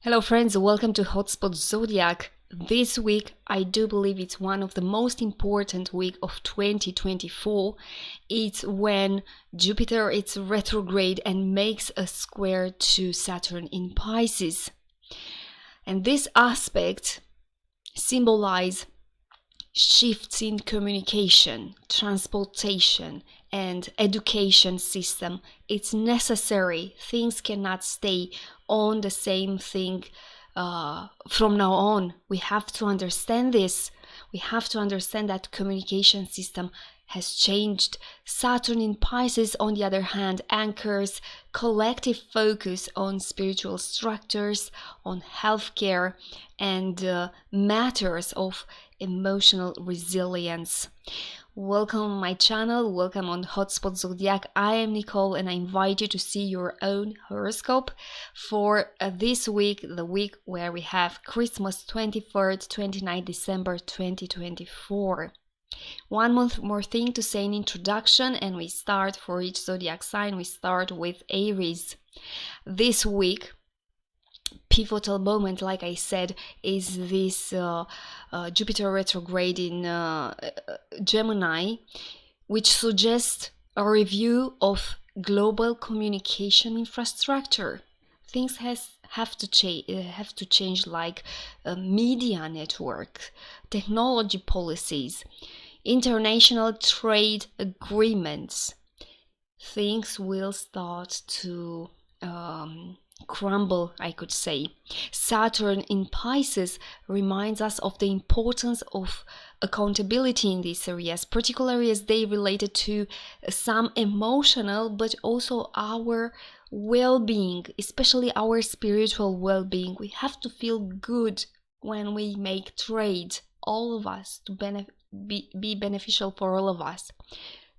Hello friends, welcome to Hotspot Zodiac. This week, I do believe it's one of the most important week of 2024. It's when Jupiter is retrograde and makes a square to Saturn in Pisces. And this aspect symbolizes shifts in communication, transportation, and education system. It's necessary. Things cannot stay on the same thing from now on. We have to understand this. We have to understand that communication system has changed. Saturn in Pisces, on the other hand, anchors collective focus on spiritual structures, on healthcare, and matters of emotional resilience. Welcome on my channel, welcome on Hotspot Zodiac. I am Nicole and I invite you to see your own horoscope for this week, the week where we have Christmas 23rd, 29th December 2024. One more thing to say in introduction, and we start for each zodiac sign. We start with Aries. This week, pivotal moment, like I said, is this Jupiter retrograde in Gemini, which suggests a review of global communication infrastructure. Things have to change, like media network, technology policies, international trade agreements. Things will start to crumble, I could say. Saturn in Pisces reminds us of the importance of accountability in these areas, particularly as they related to some emotional but also our well-being, especially our spiritual well-being. We have to feel good when we make trade, all of us, to be beneficial for all of us.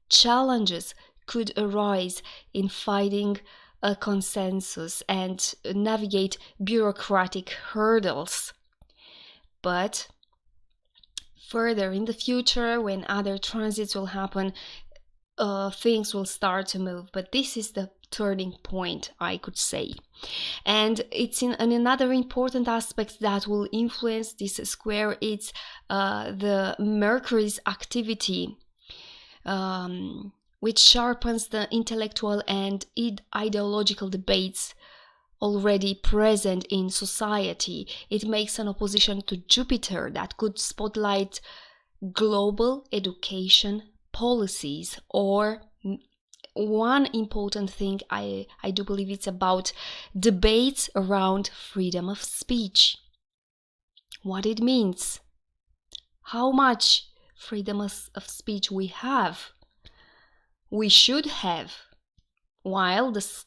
Challenges could arise in fighting a consensus and navigate bureaucratic hurdles. But further in the future, when other transits will happen, things will start to move. But this is the turning point, I could say. And it's in another important aspect that will influence this square. It's the Mercury's activity, which sharpens the intellectual and ideological debates already present in society. It makes an opposition to Jupiter that could spotlight global education policies, or one important thing I do believe it's about debates around freedom of speech. What it means, how much freedom of speech we have, we should have, while this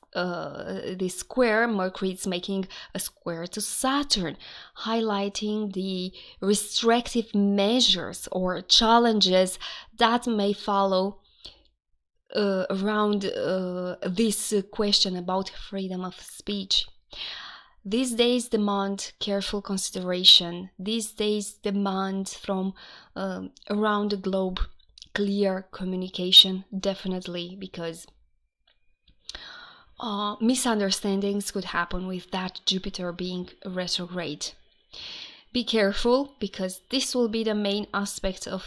square, Mercury is making a square to Saturn, highlighting the restrictive measures or challenges that may follow around this question about freedom of speech. These days demand careful consideration. These days demand from around the globe clear communication, definitely, because misunderstandings could happen with that Jupiter being retrograde. Be careful, because this will be the main aspect of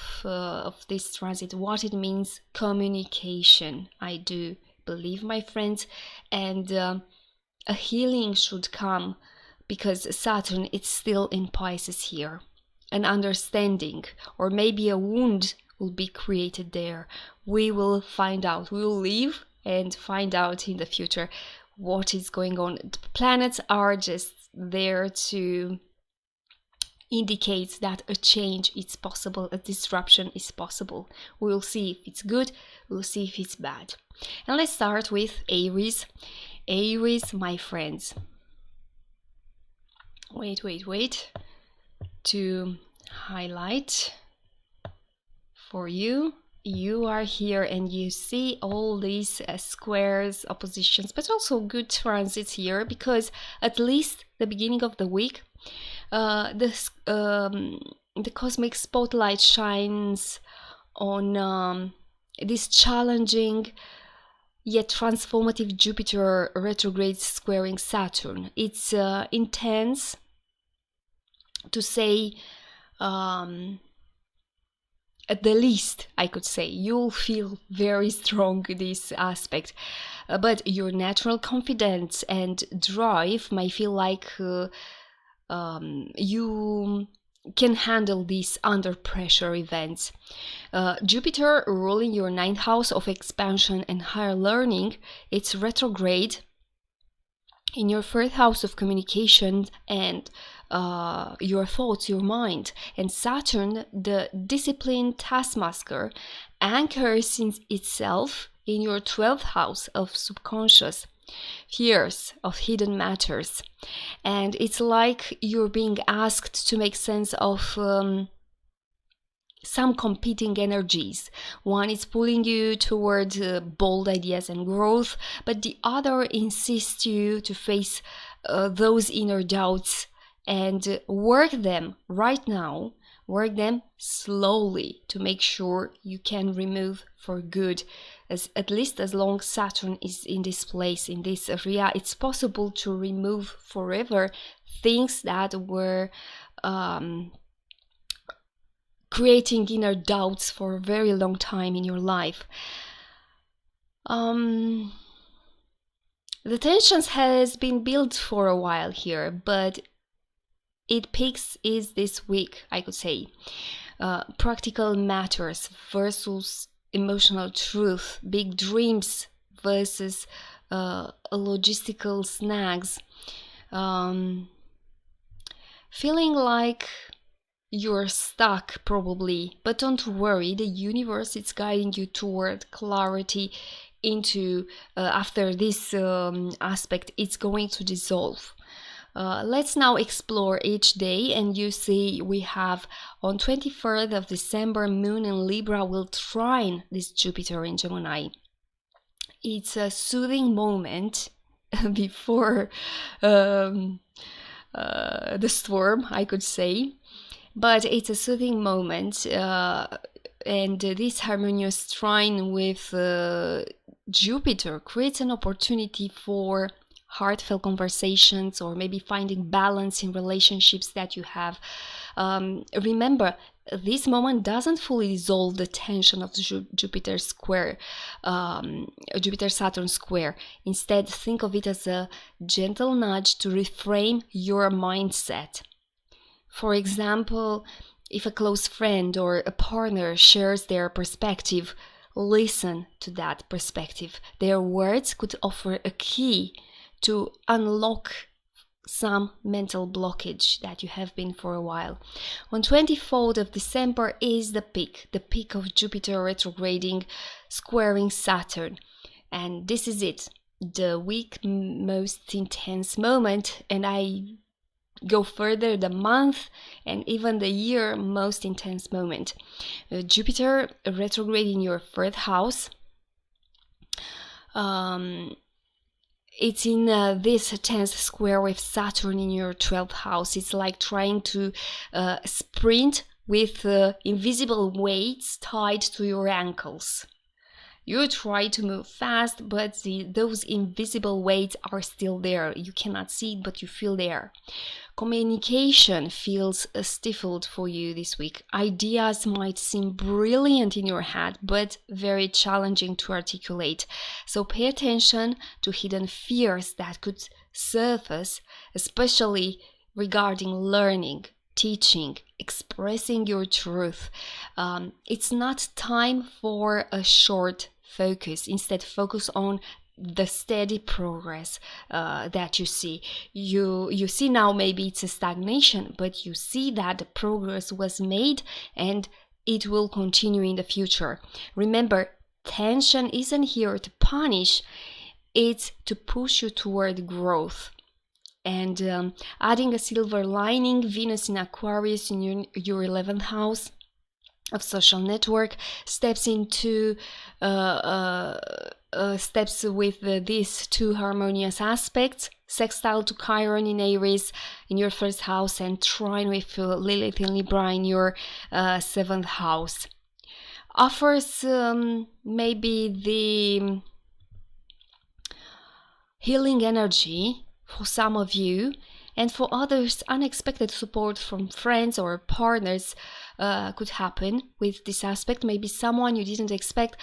this transit, what it means, communication. I do believe, my friends, and a healing should come, because Saturn is still in Pisces here. An understanding, or maybe a wound, will be created there. We will find out. We will live and find out in the future what is going on. The planets are just there to indicate that a change is possible, a disruption is possible. We will see if it's good, we'll see if it's bad. And let's start with Aries. Aries, my friends. Wait to highlight for you. You are here and you see all these squares, oppositions, but also good transits here, because at least the beginning of the week, the cosmic spotlight shines on this challenging yet transformative Jupiter retrograde squaring Saturn. It's intense, to say at the least, I could say. You'll feel very strong this aspect, but your natural confidence and drive might feel like you can handle these under pressure events. Jupiter ruling your ninth house of expansion and higher learning, it's retrograde in your first house of communication and your thoughts, your mind. And Saturn, the disciplined taskmaster, anchors in itself in your 12th house of subconscious fears, of hidden matters. And it's like you're being asked to make sense of some competing energies. One is pulling you toward bold ideas and growth, but the other insists you to face those inner doubts and work them right now, work them slowly to make sure you can remove for good. At least as long as Saturn is in this place, in this area, it's possible to remove forever things that were creating inner doubts for a very long time in your life. The tensions has been built for a while here, but it peaks is this week, I could say. Practical matters versus emotional truth, big dreams versus logistical snags. Feeling like you're stuck probably, but don't worry, the universe is guiding you toward clarity into after this aspect it's going to dissolve. Let's now explore each day, and you see we have on 23rd of December, Moon in Libra will trine this Jupiter in Gemini. It's a soothing moment before the storm, I could say, but it's a soothing moment, and this harmonious trine with Jupiter creates an opportunity for heartfelt conversations or maybe finding balance in relationships that you have. Remember, this moment doesn't fully dissolve the tension of Jupiter square, Jupiter-Saturn square. Instead, think of it as a gentle nudge to reframe your mindset. For example, if a close friend or a partner shares their perspective, listen to that perspective. Their words could offer a key to unlock some mental blockage that you have been for a while. On 24th of December is the peak of Jupiter retrograding, squaring Saturn. And this is it, the week most intense moment, and I go further, the month and even the year most intense moment. Jupiter retrograde in your first house. It's in this 10th square with Saturn in your 12th house. It's like trying to sprint with invisible weights tied to your ankles. You try to move fast, but those invisible weights are still there. You cannot see it, but you feel there. Communication feels stifled for you this week. Ideas might seem brilliant in your head, but very challenging to articulate. So pay attention to hidden fears that could surface, especially regarding learning, teaching, expressing your truth. It's not time for a short focus. Instead, focus on the steady progress that you see. You see now maybe it's a stagnation, but you see that the progress was made and it will continue in the future. Remember, tension isn't here to punish, it's to push you toward growth. And adding a silver lining, Venus in Aquarius in your 11th house of social network steps into steps with these two harmonious aspects, sextile to Chiron in Aries in your first house and trine with Lilith in Libra in your 7th house. Offers maybe healing energy for some of you, and for others, unexpected support from friends or partners could happen with this aspect. Maybe someone you didn't expect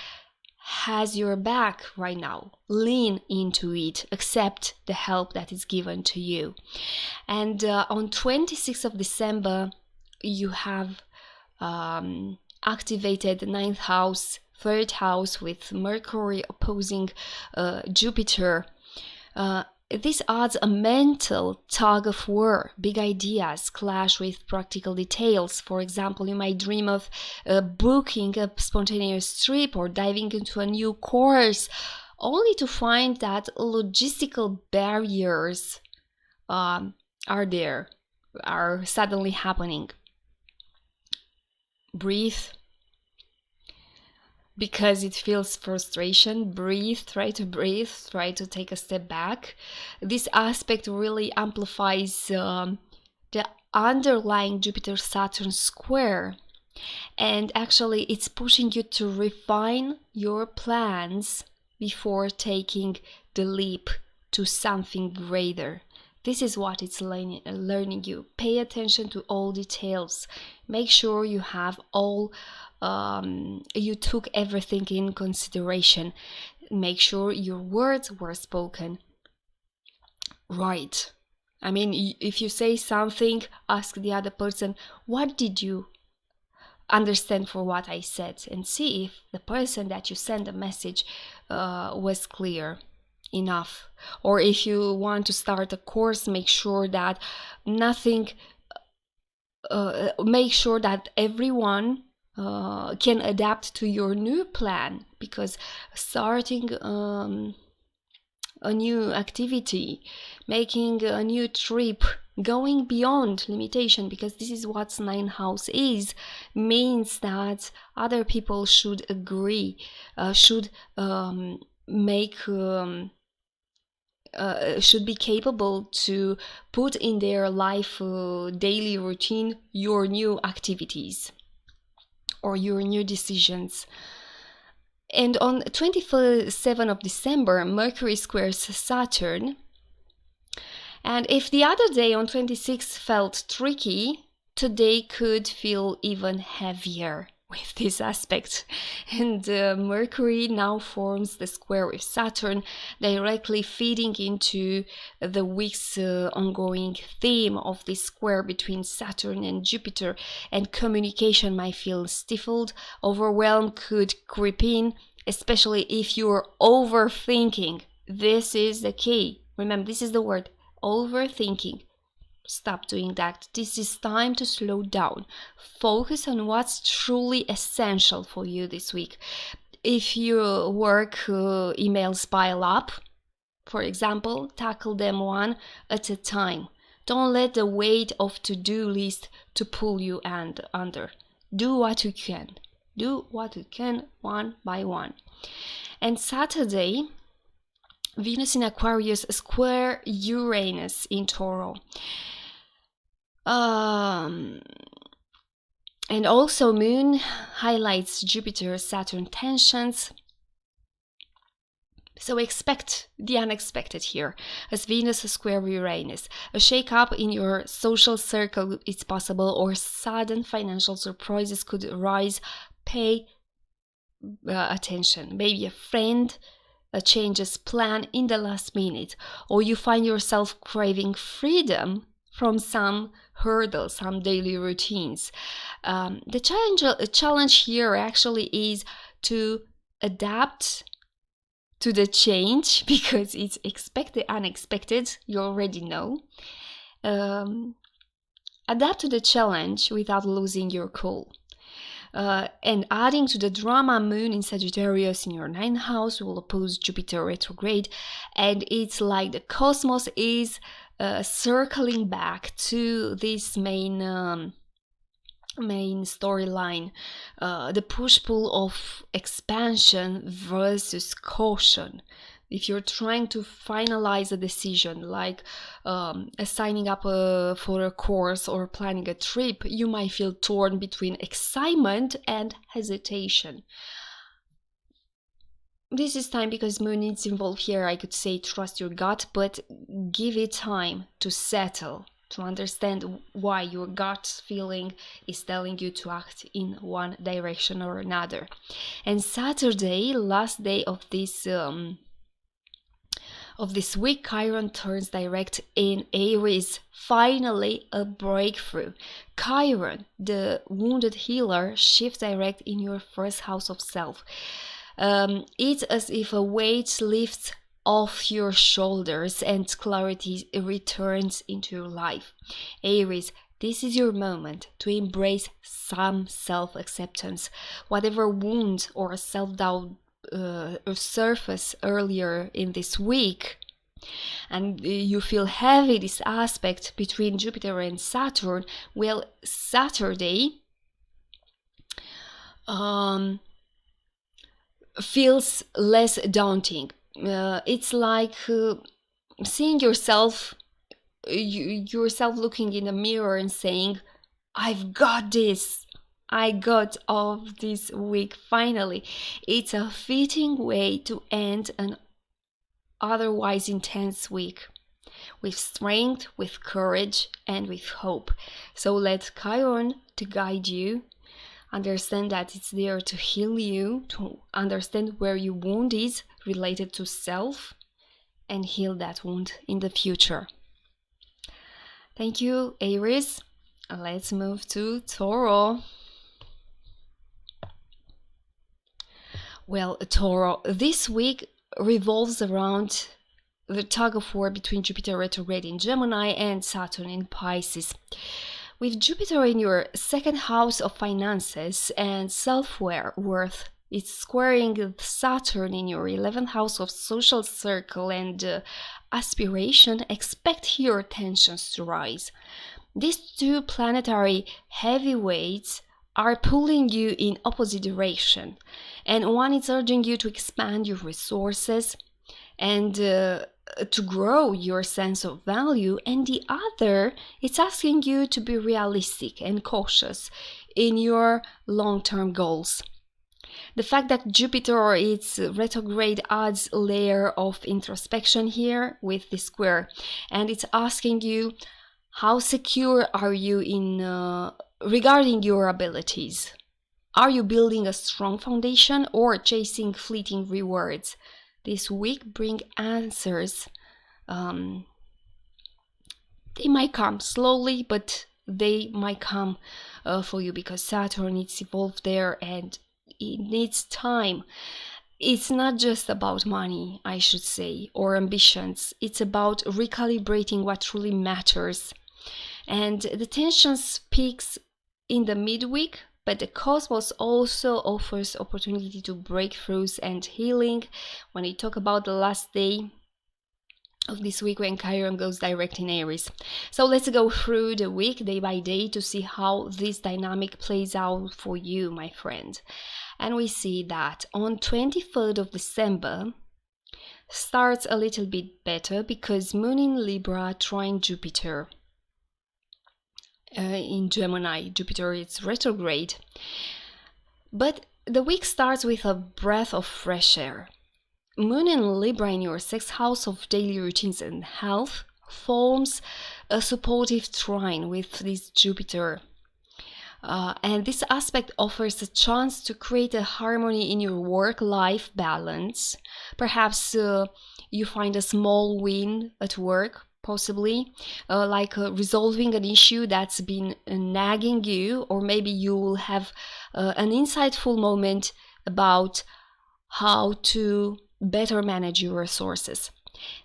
has your back right now. Lean into it. Accept the help that is given to you. And on 26th of December, you have activated the 9th house, 3rd house with Mercury opposing Jupiter. This adds a mental tug of war. Big ideas clash with practical details. For example, you might dream of booking a spontaneous trip or diving into a new course, only to find that logistical barriers are suddenly happening. Breathe. Because it feels frustration, breathe, try to take a step back. This aspect really amplifies the underlying Jupiter-Saturn square, and actually it's pushing you to refine your plans before taking the leap to something greater. This is what it's learning you. Pay attention to all details. Make sure you have you took everything in consideration. Make sure your words were spoken right. I mean, if you say something, ask the other person, what did you understand for what I said? And see if the person that you sent a message was clear enough. Or if you want to start a course, make sure that make sure that everyone can adapt to your new plan, because starting a new activity, making a new trip, going beyond limitation, because this is what 9th house is, means that other people should agree, should be capable to put in their life daily routine your new activities or your new decisions. And on 27th of December, Mercury squares Saturn. And if the other day on 26th felt tricky, today could feel even heavier with this aspect. And Mercury now forms the square with Saturn, directly feeding into the week's ongoing theme of this square between Saturn and Jupiter. And communication might feel stifled, overwhelmed could creep in, especially if you're overthinking. This is the key. Remember, this is the word, overthinking. Stop doing that. This is time to slow down. Focus on what's truly essential for you this week. If your work emails pile up, for example, tackle them one at a time. Don't let the weight of to-do list to pull you under. Do what you can. Do what you can one by one. And Saturday, Venus in Aquarius square Uranus in Taurus. And also Moon highlights Jupiter-Saturn tensions. So expect the unexpected here, as Venus square Uranus. A shake-up in your social circle is possible, or sudden financial surprises could arise. Pay attention. Maybe a friend changes plan in the last minute, or you find yourself craving freedom from some hurdles, some daily routines. The challenge here actually is to adapt to the change, because it's expected, unexpected, you already know. Adapt to the challenge without losing your cool. And adding to the drama, Moon in Sagittarius in your 9th house will oppose Jupiter retrograde, and it's like the cosmos is circling back to this main storyline, the push-pull of expansion versus caution. If you're trying to finalize a decision, like signing up for a course or planning a trip, you might feel torn between excitement and hesitation. this is time because Moon is involved here. I could say trust your gut, but give it time to settle, to understand why your gut feeling is telling you to act in one direction or another. And Saturday, last day of this week, Chiron turns direct in Aries. Finally, a breakthrough. Chiron, the wounded healer, shifts direct in your first house of self. It's as if a weight lifts off your shoulders and clarity returns into your life. Aries, this is your moment to embrace some self-acceptance. Whatever wound or self-doubt surface earlier in this week, and you feel heavy, this aspect between Jupiter and Saturn, well, Saturday feels less daunting. It's like seeing yourself looking in the mirror and saying, I've got this. I got off this week finally. It's a fitting way to end an otherwise intense week, with strength, with courage, and with hope. So let Chiron to guide you. Understand that it's there to heal you, to understand where your wound is related to self, and heal that wound in the future. Thank you, Aries. Let's move to Tauro. Well, Tauro, this week revolves around the tug of war between Jupiter retrograde in Gemini and Saturn in Pisces. With Jupiter in your second house of finances and self-worth, it's squaring Saturn in your 11th house of social circle and aspiration. Expect your tensions to rise. These two planetary heavyweights are pulling you in opposite direction, and one is urging you to expand your resources and to grow your sense of value, and the other, it's asking you to be realistic and cautious in your long-term goals. The fact that Jupiter is retrograde adds a layer of introspection here with this square, and it's asking you, how secure are you in regarding your abilities? Are you building a strong foundation or chasing fleeting rewards? This week bring answers. They might come slowly, but they might come for you because Saturn is involved there and it needs time. It's not just about money, I should say, or ambitions. It's about recalibrating what truly matters. And the tensions peaks in the midweek, but the cosmos also offers opportunity to breakthroughs and healing when we talk about the last day of this week when Chiron goes direct in Aries. So let's go through the week day by day to see how this dynamic plays out for you, my friend. And we see that on 23rd of December starts a little bit better because Moon in Libra trine Jupiter. In Gemini, Jupiter is retrograde. But the week starts with a breath of fresh air. Moon in Libra in your sixth house of daily routines and health forms a supportive trine with this Jupiter. And this aspect offers a chance to create a harmony in your work-life balance. Perhaps you find a small win at work, possibly, like resolving an issue that's been nagging you, or maybe you will have an insightful moment about how to better manage your resources.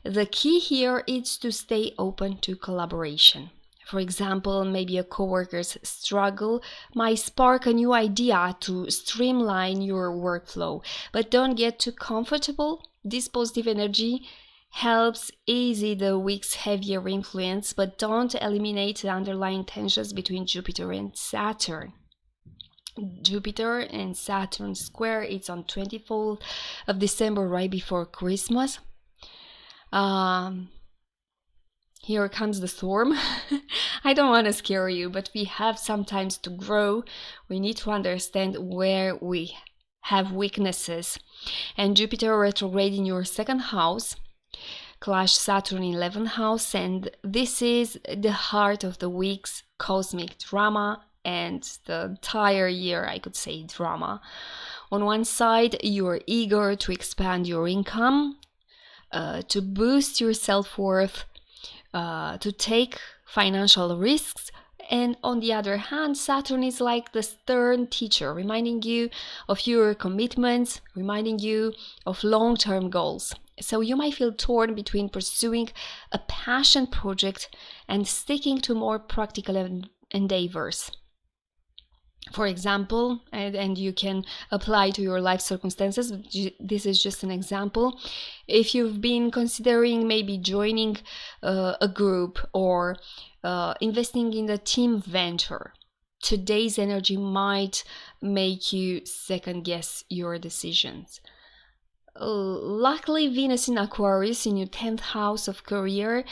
The key here is to stay open to collaboration. For example, maybe a coworker's struggle might spark a new idea to streamline your workflow, but don't get too comfortable. This positive energy helps ease the week's heavier influence, but don't eliminate the underlying tensions between Jupiter and Saturn. Jupiter and Saturn Square, it's on 24th of December, right before Christmas. Here comes the storm. I don't want to scare you, but we have sometimes to grow. We need to understand where we have weaknesses. And Jupiter retrograde in your second house, clash Saturn in 11th house, and this is the heart of the week's cosmic drama and the entire year, I could say, drama. On one side, you're eager to expand your income, to boost your self-worth, to take financial risks. And on the other hand, Saturn is like the stern teacher, reminding you of your commitments, reminding you of long-term goals. So you might feel torn between pursuing a passion project and sticking to more practical endeavors. For example, and you can apply to your life circumstances, this is just an example. If you've been considering maybe joining a group or investing in a team venture, today's energy might make you second guess your decisions. Luckily, Venus in Aquarius in your 10th house of career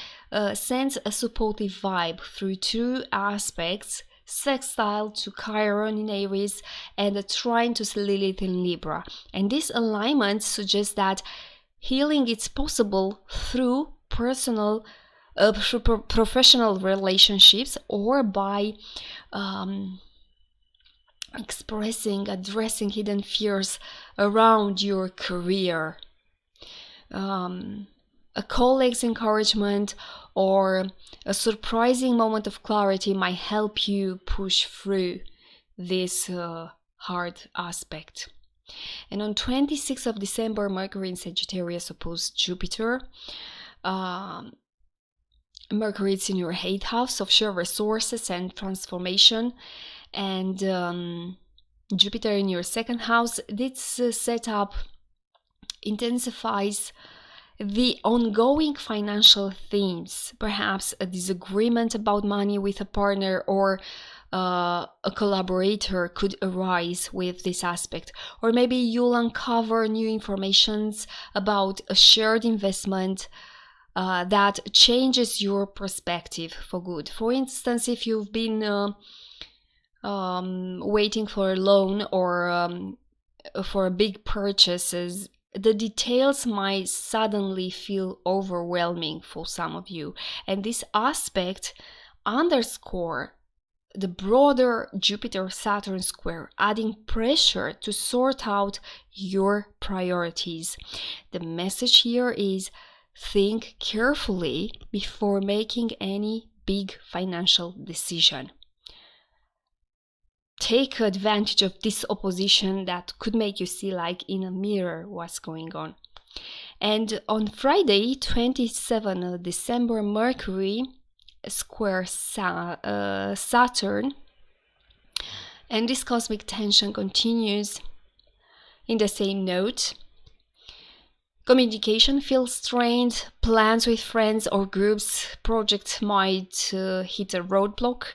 sends a supportive vibe through two aspects: sextile to Chiron in Aries and a trine to Lilith in Libra. And this alignment suggests that healing is possible through professional relationships, or by addressing hidden fears around your career. A colleague's encouragement or a surprising moment of clarity might help you push through this hard aspect. And on 26th of December, Mercury in Sagittarius opposed Jupiter. Mercury is in your 8th house of shared resources and transformation, and Jupiter in your 2nd house. This setup intensifies the ongoing financial themes. Perhaps a disagreement about money with a partner or a collaborator could arise with this aspect, or maybe you'll uncover new informations about a shared investment that changes your perspective for good. For instance, if you've been waiting for a loan or for big purchases, the details might suddenly feel overwhelming for some of you, and this aspect underscore the broader Jupiter-Saturn square, adding pressure to sort out your priorities. The message here is: think carefully before making any big financial decision. Take advantage of this opposition that could make you see like in a mirror what's going on. And on Friday, 27th of December, Mercury square Saturn, and this cosmic tension continues in the same note. Communication feels strained, plans with friends or groups, projects might hit a roadblock.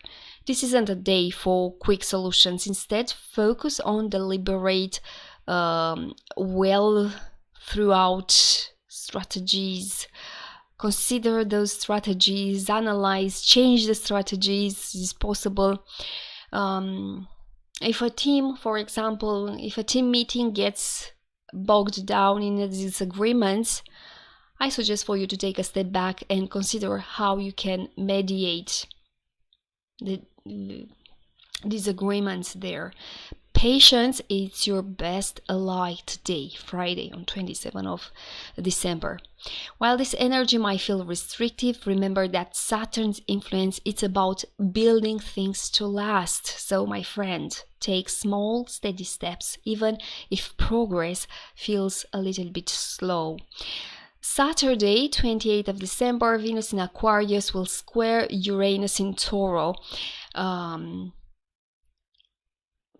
This isn't a day for quick solutions. Instead, focus on deliberate, well throughout strategies. Consider those strategies, analyze, change the strategies as possible. If a team, for example, if a team meeting gets bogged down in disagreements, I suggest for you to take a step back and consider how you can mediate the disagreements there. Patience is your best ally today, Friday, on 27th of December. While this energy might feel restrictive, remember that Saturn's influence is about building things to last. So, my friend, take small, steady steps, even if progress feels a little bit slow. Saturday, 28th of December, Venus in Aquarius will square Uranus in Taurus.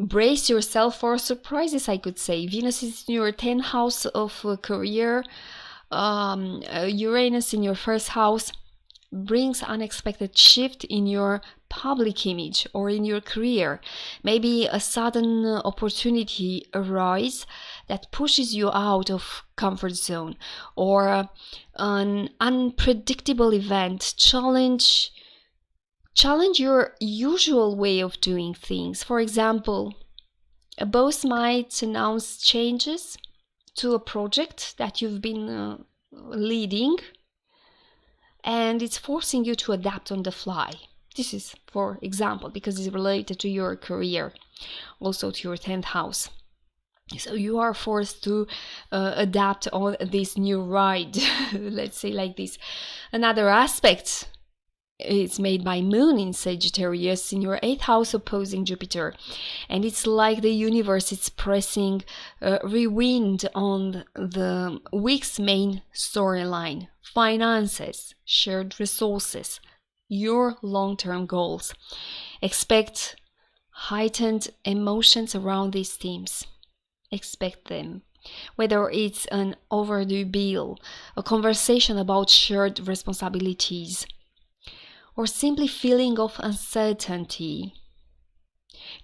Brace yourself for surprises, I could say. Venus is in your 10th house of career. Uranus in your first house brings unexpected shift in your public image or in your career. Maybe a sudden opportunity arises that pushes you out of comfort zone, or an unpredictable event challenge your usual way of doing things. For example, a boss might announce changes to a project that you've been leading, and it's forcing you to adapt on the fly. This is, for example, because it's related to your career, also to your 10th house. So you are forced to adapt on this new ride, let's say like this. Another aspect is made by Moon in Sagittarius in your 8th house opposing Jupiter. And it's like the universe is pressing rewind on the week's main storyline: finances, shared resources, your long-term goals. Expect heightened emotions around these themes. Expect them. Whether it's an overdue bill, a conversation about shared responsibilities, or simply feeling of uncertainty.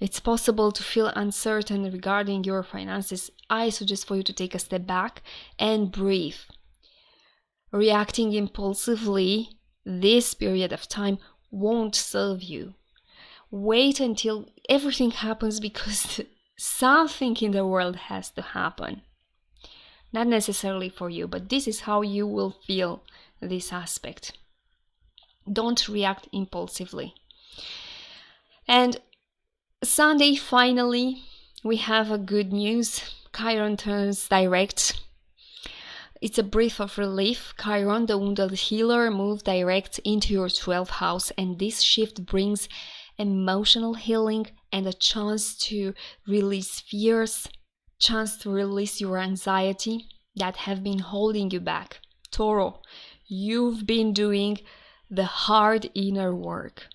It's possible to feel uncertain regarding your finances. I suggest for you to take a step back and breathe. Reacting impulsively this period of time won't serve you. Wait until everything happens, because something in the world has to happen. Not necessarily for you, but this is how you will feel this aspect. Don't react impulsively. And Sunday, finally, we have a good news. Chiron turns direct. It's a breath of relief. Chiron, the wounded healer, moves direct into your 12th house, and this shift brings emotional healing and a chance to release fears, chance to release your anxiety that have been holding you back. Toro, you've been doing the hard inner work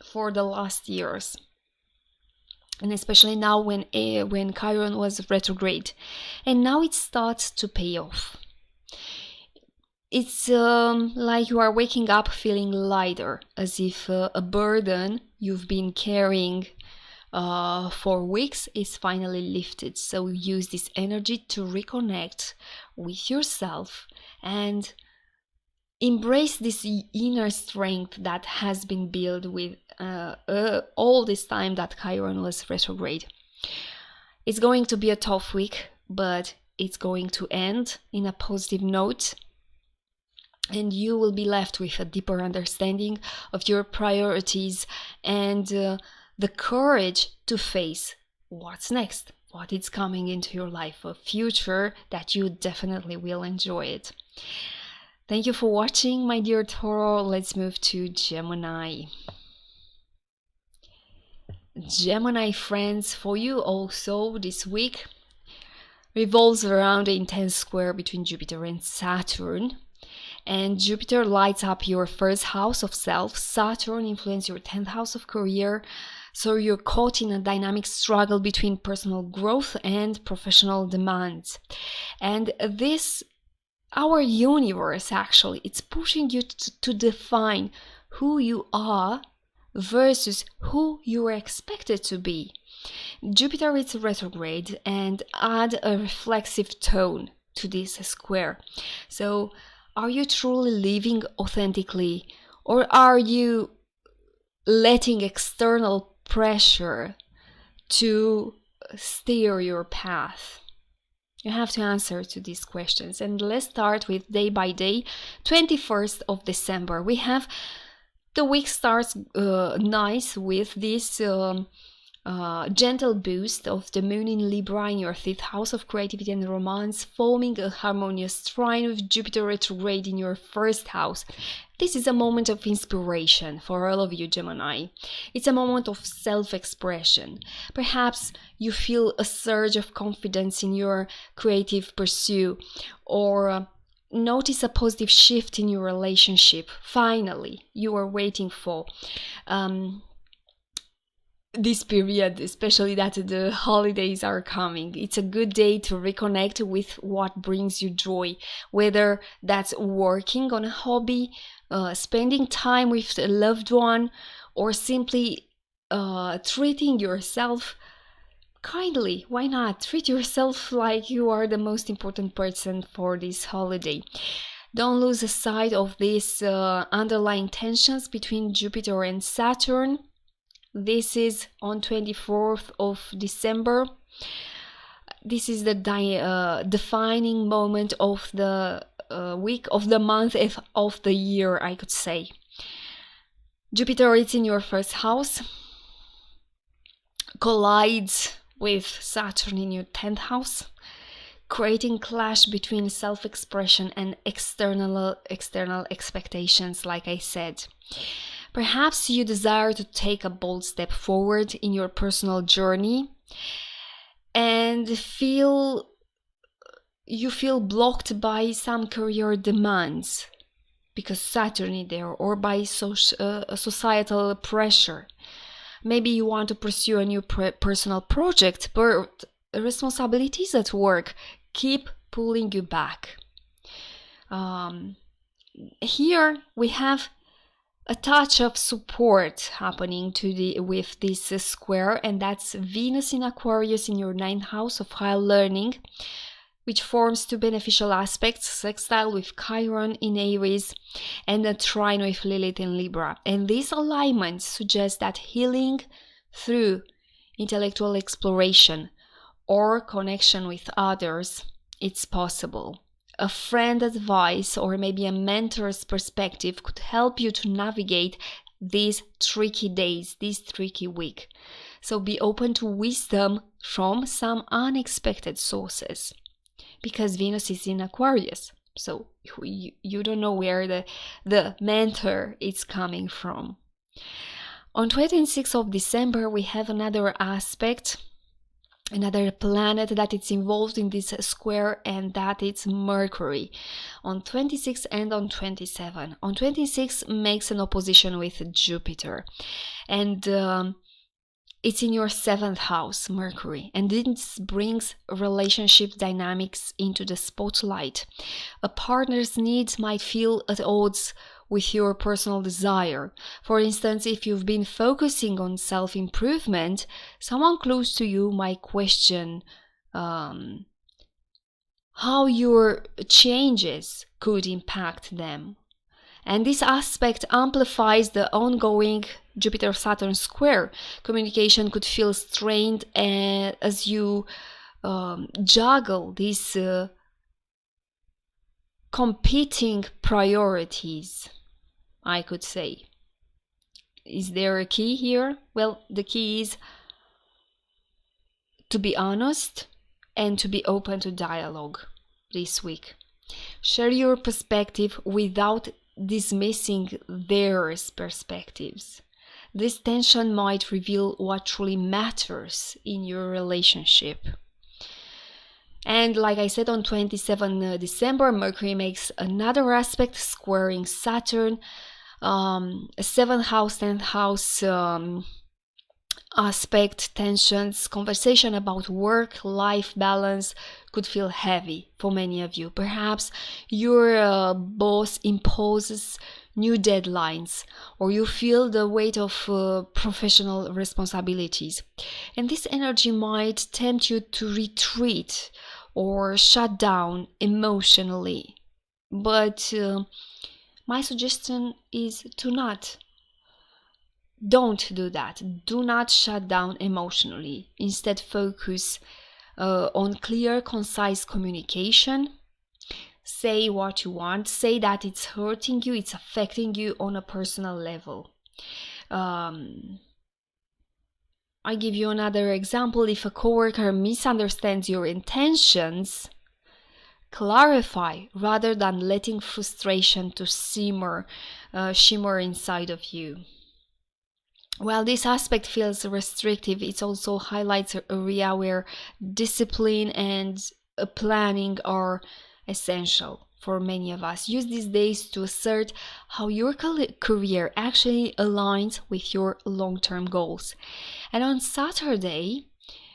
for the last years, and especially now when Chiron was retrograde, and now it starts to pay off. It's like you are waking up feeling lighter, as if a burden you've been carrying for weeks is finally lifted. So use this energy to reconnect with yourself and embrace this inner strength that has been built with all this time that Chiron was retrograde. It's going to be a tough week, but it's going to end in a positive note, and you will be left with a deeper understanding of your priorities and the courage to face what's next, what is coming into your life, a future that you definitely will enjoy it. Thank you for watching, my dear Toro. Let's move to Gemini. Gemini friends, for you also this week revolves around the intense square between Jupiter and Saturn. And Jupiter lights up your 1st house of self. Saturn influences your 10th house of career. So you're caught in a dynamic struggle between personal growth and professional demands. And this, our universe actually, it's pushing you to define who you are versus who you are expected to be. Jupiter is retrograde and add a reflexive tone to this square. So are you truly living authentically, or are you letting external pressure to steer your path? You have to answer to these questions. And let's start with day by day. 21st of December. We have the week starts nice with this gentle boost of the moon in Libra in your 5th house of creativity and romance, forming a harmonious trine with Jupiter retrograde in your 1st house. This is a moment of inspiration for all of you, Gemini. It's a moment of self-expression. Perhaps you feel a surge of confidence in your creative pursuit, or notice a positive shift in your relationship. Finally, you are waiting for this period, especially that the holidays are coming. It's a good day to reconnect with what brings you joy, whether that's working on a hobby, spending time with a loved one, or simply treating yourself kindly. Why not? Treat yourself like you are the most important person for this holiday. Don't lose sight of these underlying tensions between Jupiter and Saturn. This is on 24th of December. this is the defining moment of the week, of the month, of the year, I could say. Jupiter is in your first house, collides with Saturn in your 10th house, creating clash between self-expression and external expectations, like I said. Perhaps you desire to take a bold step forward in your personal journey and you feel blocked by some career demands because Saturn is there, or by societal pressure. Maybe you want to pursue a new personal project, but responsibilities at work keep pulling you back. Here we have a touch of support happening with this square, and that's Venus in Aquarius in your 9th house of higher learning, which forms two beneficial aspects, sextile with Chiron in Aries and a trine with Lilith in Libra. And this alignment suggests that healing through intellectual exploration or connection with others, it's possible. A friend's advice or maybe a mentor's perspective could help you to navigate these tricky days, this tricky week. So be open to wisdom from some unexpected sources, because Venus is in Aquarius. So you don't know where the mentor is coming from. On 26th of December, we have another aspect, another planet that is involved in this square, and that is Mercury on 26 and on 27. On 26 makes an opposition with Jupiter, and it's in your 7th house, Mercury, and this brings relationship dynamics into the spotlight. A partner's needs might feel at odds with your personal desire. For instance, if you've been focusing on self-improvement, someone close to you might question how your changes could impact them. And this aspect amplifies the ongoing Jupiter-Saturn square. Communication could feel strained as you juggle these competing priorities, I could say. Is there a key here? Well, the key is to be honest and to be open to dialogue this week. Share your perspective without dismissing their perspectives. This tension might reveal what truly matters in your relationship. And like I said, on 27 December, Mercury makes another aspect squaring Saturn, 7th house, 10th house aspect, tensions, conversation about work-life balance could feel heavy for many of you. Perhaps your boss imposes new deadlines, or you feel the weight of professional responsibilities. And this energy might tempt you to retreat or shut down emotionally. But my suggestion is don't do that. Do not shut down emotionally. Instead, focus on clear, concise communication. Say what you want. Say that it's hurting you, it's affecting you on a personal level. I give you another example. If a coworker misunderstands your intentions, clarify rather than letting frustration to shimmer inside of you. While this aspect feels restrictive, it also highlights an area where discipline and planning are essential for many of us. Use these days to assert how your career actually aligns with your long-term goals. And on Saturday,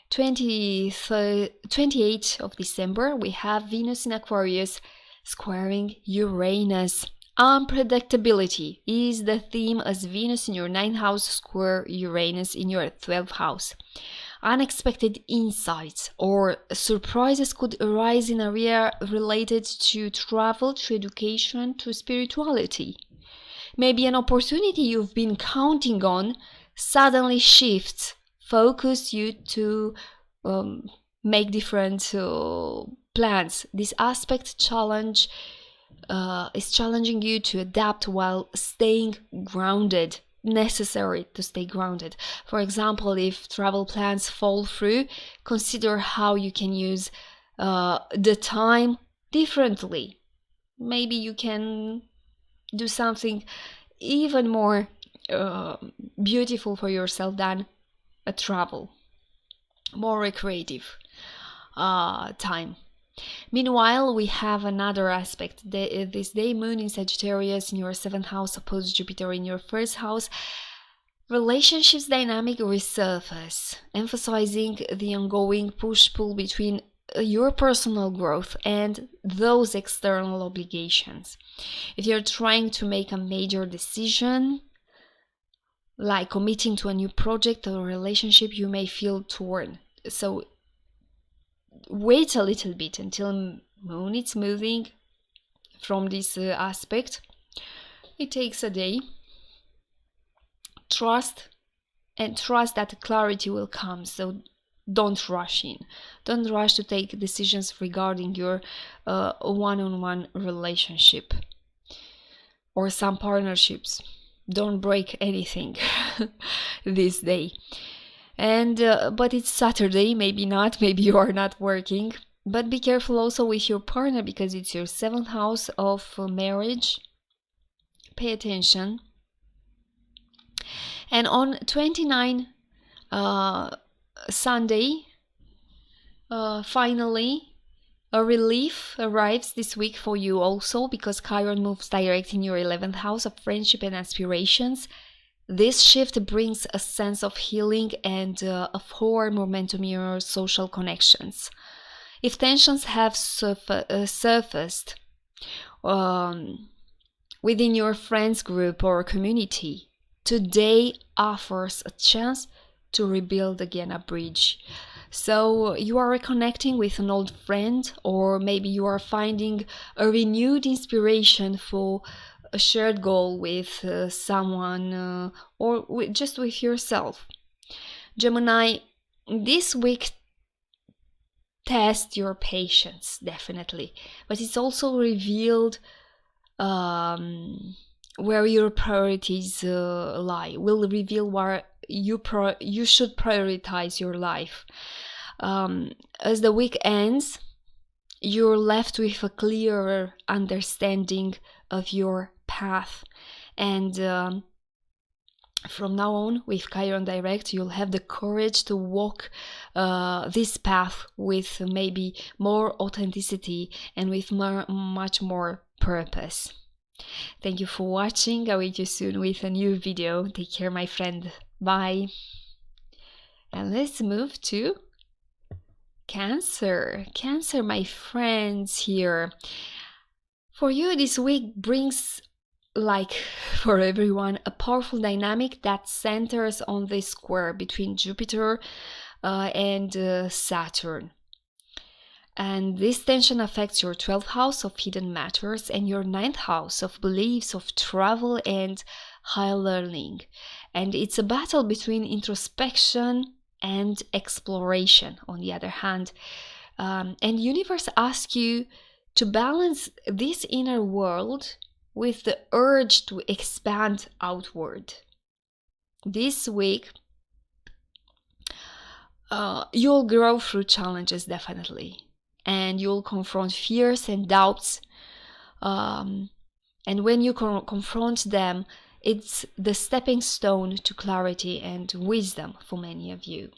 28th of December, we have Venus in Aquarius squaring Uranus. Unpredictability is the theme, as Venus in your 9th house square Uranus in your 12th house. Unexpected insights or surprises could arise in area related to travel, to education, to spirituality. Maybe an opportunity you've been counting on suddenly shifts focus you to make different plans. This aspect is challenging you to adapt while staying grounded. Necessary to stay grounded. For example, if travel plans fall through, consider how you can use the time differently. Maybe you can do something even more beautiful for yourself than a travel, more recreative time. Meanwhile, we have another aspect. This day moon in Sagittarius in your 7th house opposed Jupiter in your 1st house. Relationships dynamic resurface, emphasizing the ongoing push-pull between your personal growth and those external obligations. If you're trying to make a major decision, like committing to a new project or relationship, you may feel torn. So wait a little bit until moon is moving from this aspect. It takes a day. Trust that clarity will come. So don't rush in. Don't rush to take decisions regarding your one-on-one relationship or some partnerships. Don't break anything this day. And but it's Saturday, maybe not, maybe you are not working. But be careful also with your partner, because it's your 7th house of marriage. Pay attention. And on 29 Sunday, finally, a relief arrives this week for you also, because Chiron moves direct in your 11th house of friendship and aspirations. This shift brings a sense of healing and a forward momentum in your social connections. If tensions have surfaced within your friends group or community, today offers a chance to rebuild again a bridge. So you are reconnecting with an old friend, or maybe you are finding a renewed inspiration for a shared goal with someone or just with yourself. Gemini, this week test your patience, definitely, but it's also revealed where your priorities lie. Will reveal where you should prioritize your life. As the week ends, you're left with a clearer understanding of your path, and from now on, with Chiron direct, you'll have the courage to walk this path with maybe more authenticity and with much more purpose. Thank you for watching. I'll meet you soon with a new video. Take care, my friend. Bye. And let's move to Cancer. Cancer, my friends here. For you, this week brings, like for everyone, a powerful dynamic that centers on the square between Jupiter and Saturn. And this tension affects your 12th house of hidden matters and your 9th house of beliefs, of travel and higher learning. And it's a battle between introspection and exploration, on the other hand. And universe asks you to balance this inner world with the urge to expand outward. This week, you'll grow through challenges, definitely. And you'll confront fears and doubts. And when you confront them, it's the stepping stone to clarity and wisdom for many of you.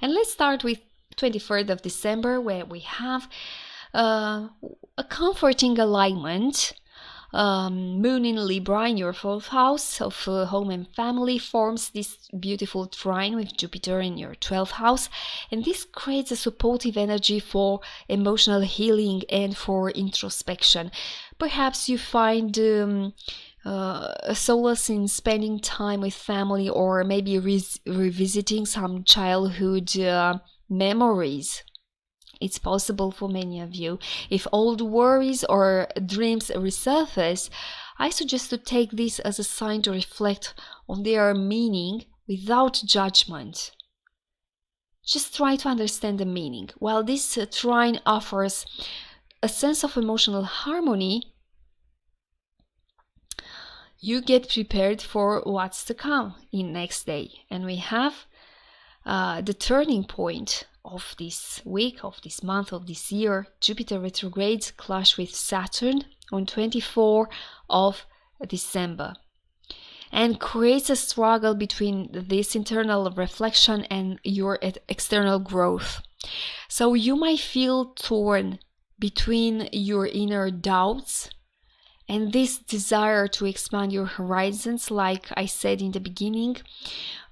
And let's start with 23rd of December, where we have a comforting alignment. Moon in Libra in your 4th house of home and family forms this beautiful trine with Jupiter in your 12th house, and this creates a supportive energy for emotional healing and for introspection. Perhaps you find a solace in spending time with family, or maybe revisiting some childhood memories. It's possible for many of you. If old worries or dreams resurface, I suggest to take this as a sign to reflect on their meaning without judgment. Just try to understand the meaning. While this trine offers a sense of emotional harmony, you get prepared for what's to come in next day. And we have the turning point of this week, of this month, of this year. Jupiter retrograde clash with Saturn on 24th of December, and creates a struggle between this internal reflection and your external growth. So you might feel torn between your inner doubts and this desire to expand your horizons, like I said in the beginning.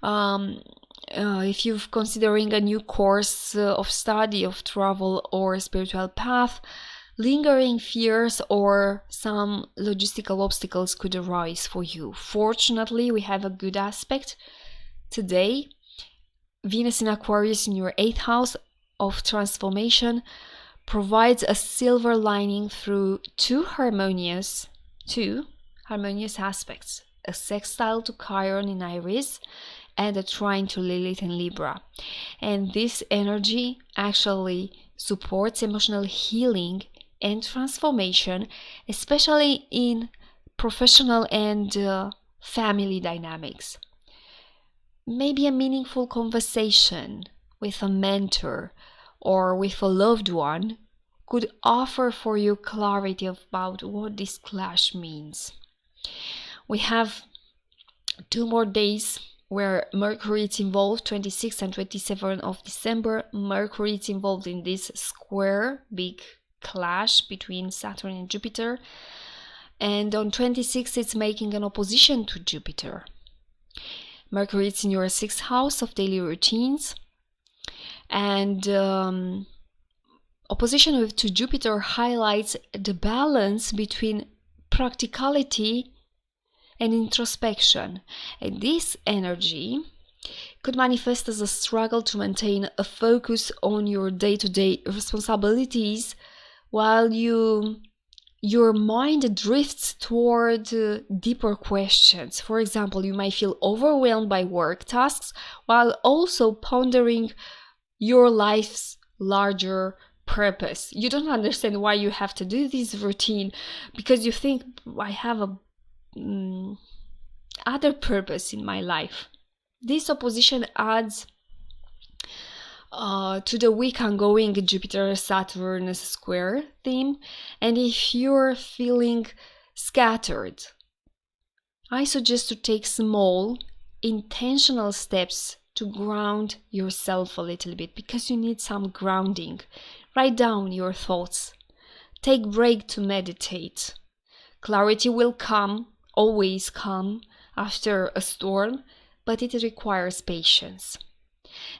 If you're considering a new course of study, of travel, or spiritual path, lingering fears or some logistical obstacles could arise for you. Fortunately, we have a good aspect today. Venus in Aquarius in your 8th house of transformation provides a silver lining through two harmonious aspects: a sextile to Chiron in Aries and a trine to Lilith in Libra. And this energy actually supports emotional healing and transformation, especially in professional and family dynamics. Maybe a meaningful conversation with a mentor or with a loved one could offer for you clarity about what this clash means. We have 2 more days where Mercury is involved, 26th and 27th of December. Mercury is involved in this square, big clash between Saturn and Jupiter. And on 26th, it's making an opposition to Jupiter. Mercury is in your 6th house of daily routines. And opposition to Jupiter highlights the balance between practicality and introspection. And this energy could manifest as a struggle to maintain a focus on your day-to-day responsibilities while your mind drifts toward deeper questions. For example, you might feel overwhelmed by work tasks while also pondering your life's larger purpose. You don't understand why you have to do this routine because you think, I have a other purpose in my life. This opposition adds to the week ongoing Jupiter-Saturn square theme. And if you're feeling scattered, I suggest to take small, intentional steps to ground yourself a little bit, because you need some grounding. Write down your thoughts. Take a break to meditate. Clarity will come, always come, after a storm, but it requires patience.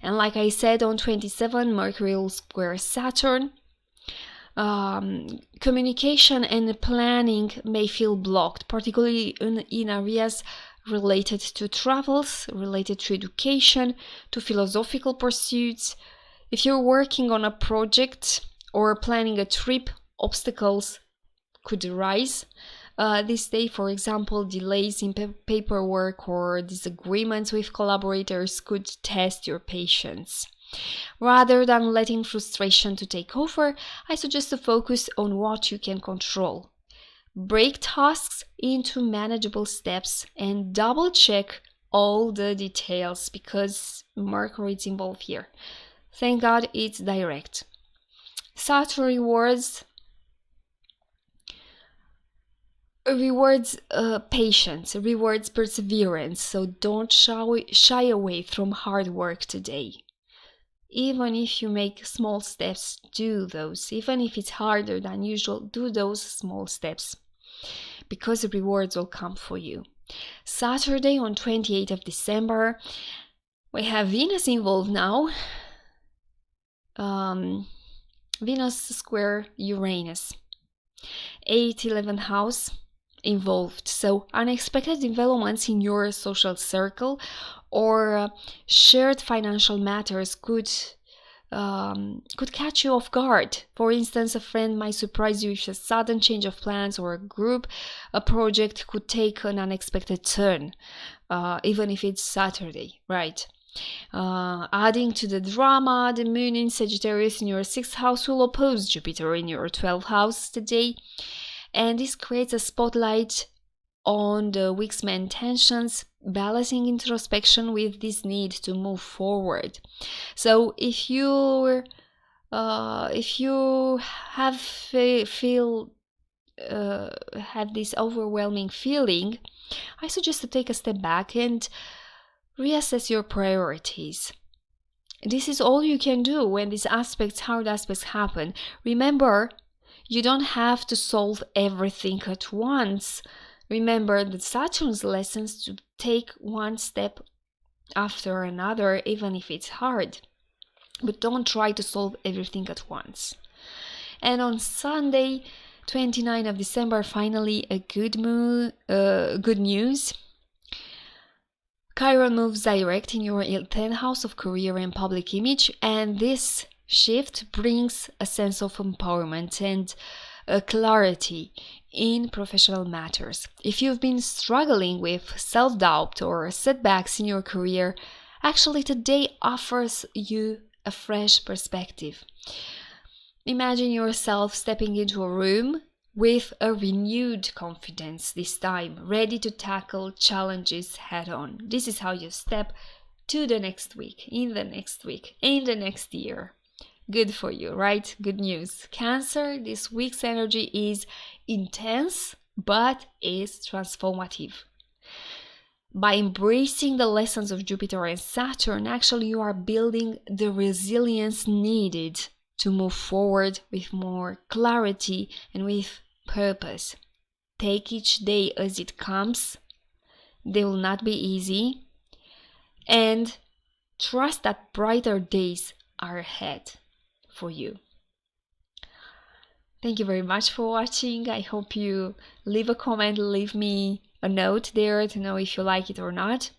And like I said, on 27, Mercury will square Saturn. Communication and planning may feel blocked, particularly in areas related to travels, related to education, to philosophical pursuits. If you're working on a project or planning a trip, obstacles could arise. This day, for example, delays in paperwork or disagreements with collaborators could test your patience. Rather than letting frustration to take over, I suggest to focus on what you can control. Break tasks into manageable steps and double check all the details, because Mercury is involved here. Thank God it's direct. Saturn rewards patience, rewards perseverance, so don't shy away from hard work today. Even if you make small steps, do those. Even if it's harder than usual, do those small steps, because the rewards will come for you. Saturday on 28th of December, we have Venus involved now. Venus square Uranus. 8th, 11th house involved. So unexpected developments in your social circle or shared financial matters could catch you off guard. For instance, a friend might surprise you with a sudden change of plans, or a project could take an unexpected turn, even if it's Saturday, right? Adding to the drama, the moon in Sagittarius in your 6th house will oppose Jupiter in your 12th house today. And this creates a spotlight on the week's main tensions, balancing introspection with this need to move forward. So if you have this overwhelming feeling, I suggest to take a step back and reassess your priorities. This is all you can do when these hard aspects happen. Remember, you don't have to solve everything at once. Remember that Saturn's lessons to take one step after another, even if it's hard. But don't try to solve everything at once. And on Sunday, 29th of December, finally a good news. Chiron moves direct in your 10th house of career and public image, and this shift brings a sense of empowerment and clarity in professional matters. If you've been struggling with self-doubt or setbacks in your career, actually today offers you a fresh perspective. Imagine yourself stepping into a room with a renewed confidence this time, ready to tackle challenges head on. This is how you step to the next week, in the next year. Good for you, right? Good news. Cancer, this week's energy is intense, but is transformative. By embracing the lessons of Jupiter and Saturn, actually you are building the resilience needed to move forward with more clarity and with purpose. Take each day as it comes. They will not be easy. And trust that brighter days are ahead for you. Thank you very much for watching. I hope you leave a comment, leave me a note there to know if you like it or not.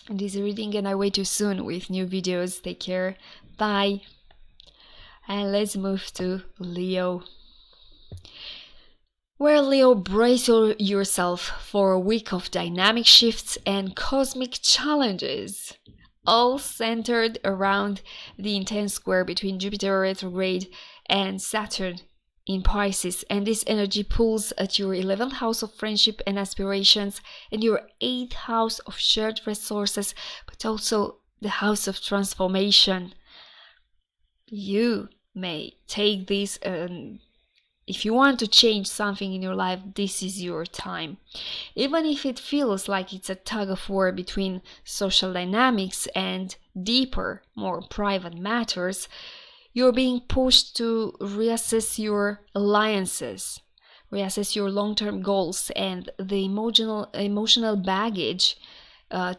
And this is reading, and I wait you soon with new videos. Take care. Bye. And let's move to Leo. Well, Leo, brace yourself for a week of dynamic shifts and cosmic challenges, all centered around the intense square between Jupiter retrograde and Saturn in Pisces. And this energy pulls at your 11th house of friendship and aspirations and your 8th house of shared resources, but also the house of transformation. You may take this, if you want to change something in your life, this is your time. Even if it feels like it's a tug of war between social dynamics and deeper, more private matters, you're being pushed to reassess your alliances, reassess your long-term goals and the emotional baggage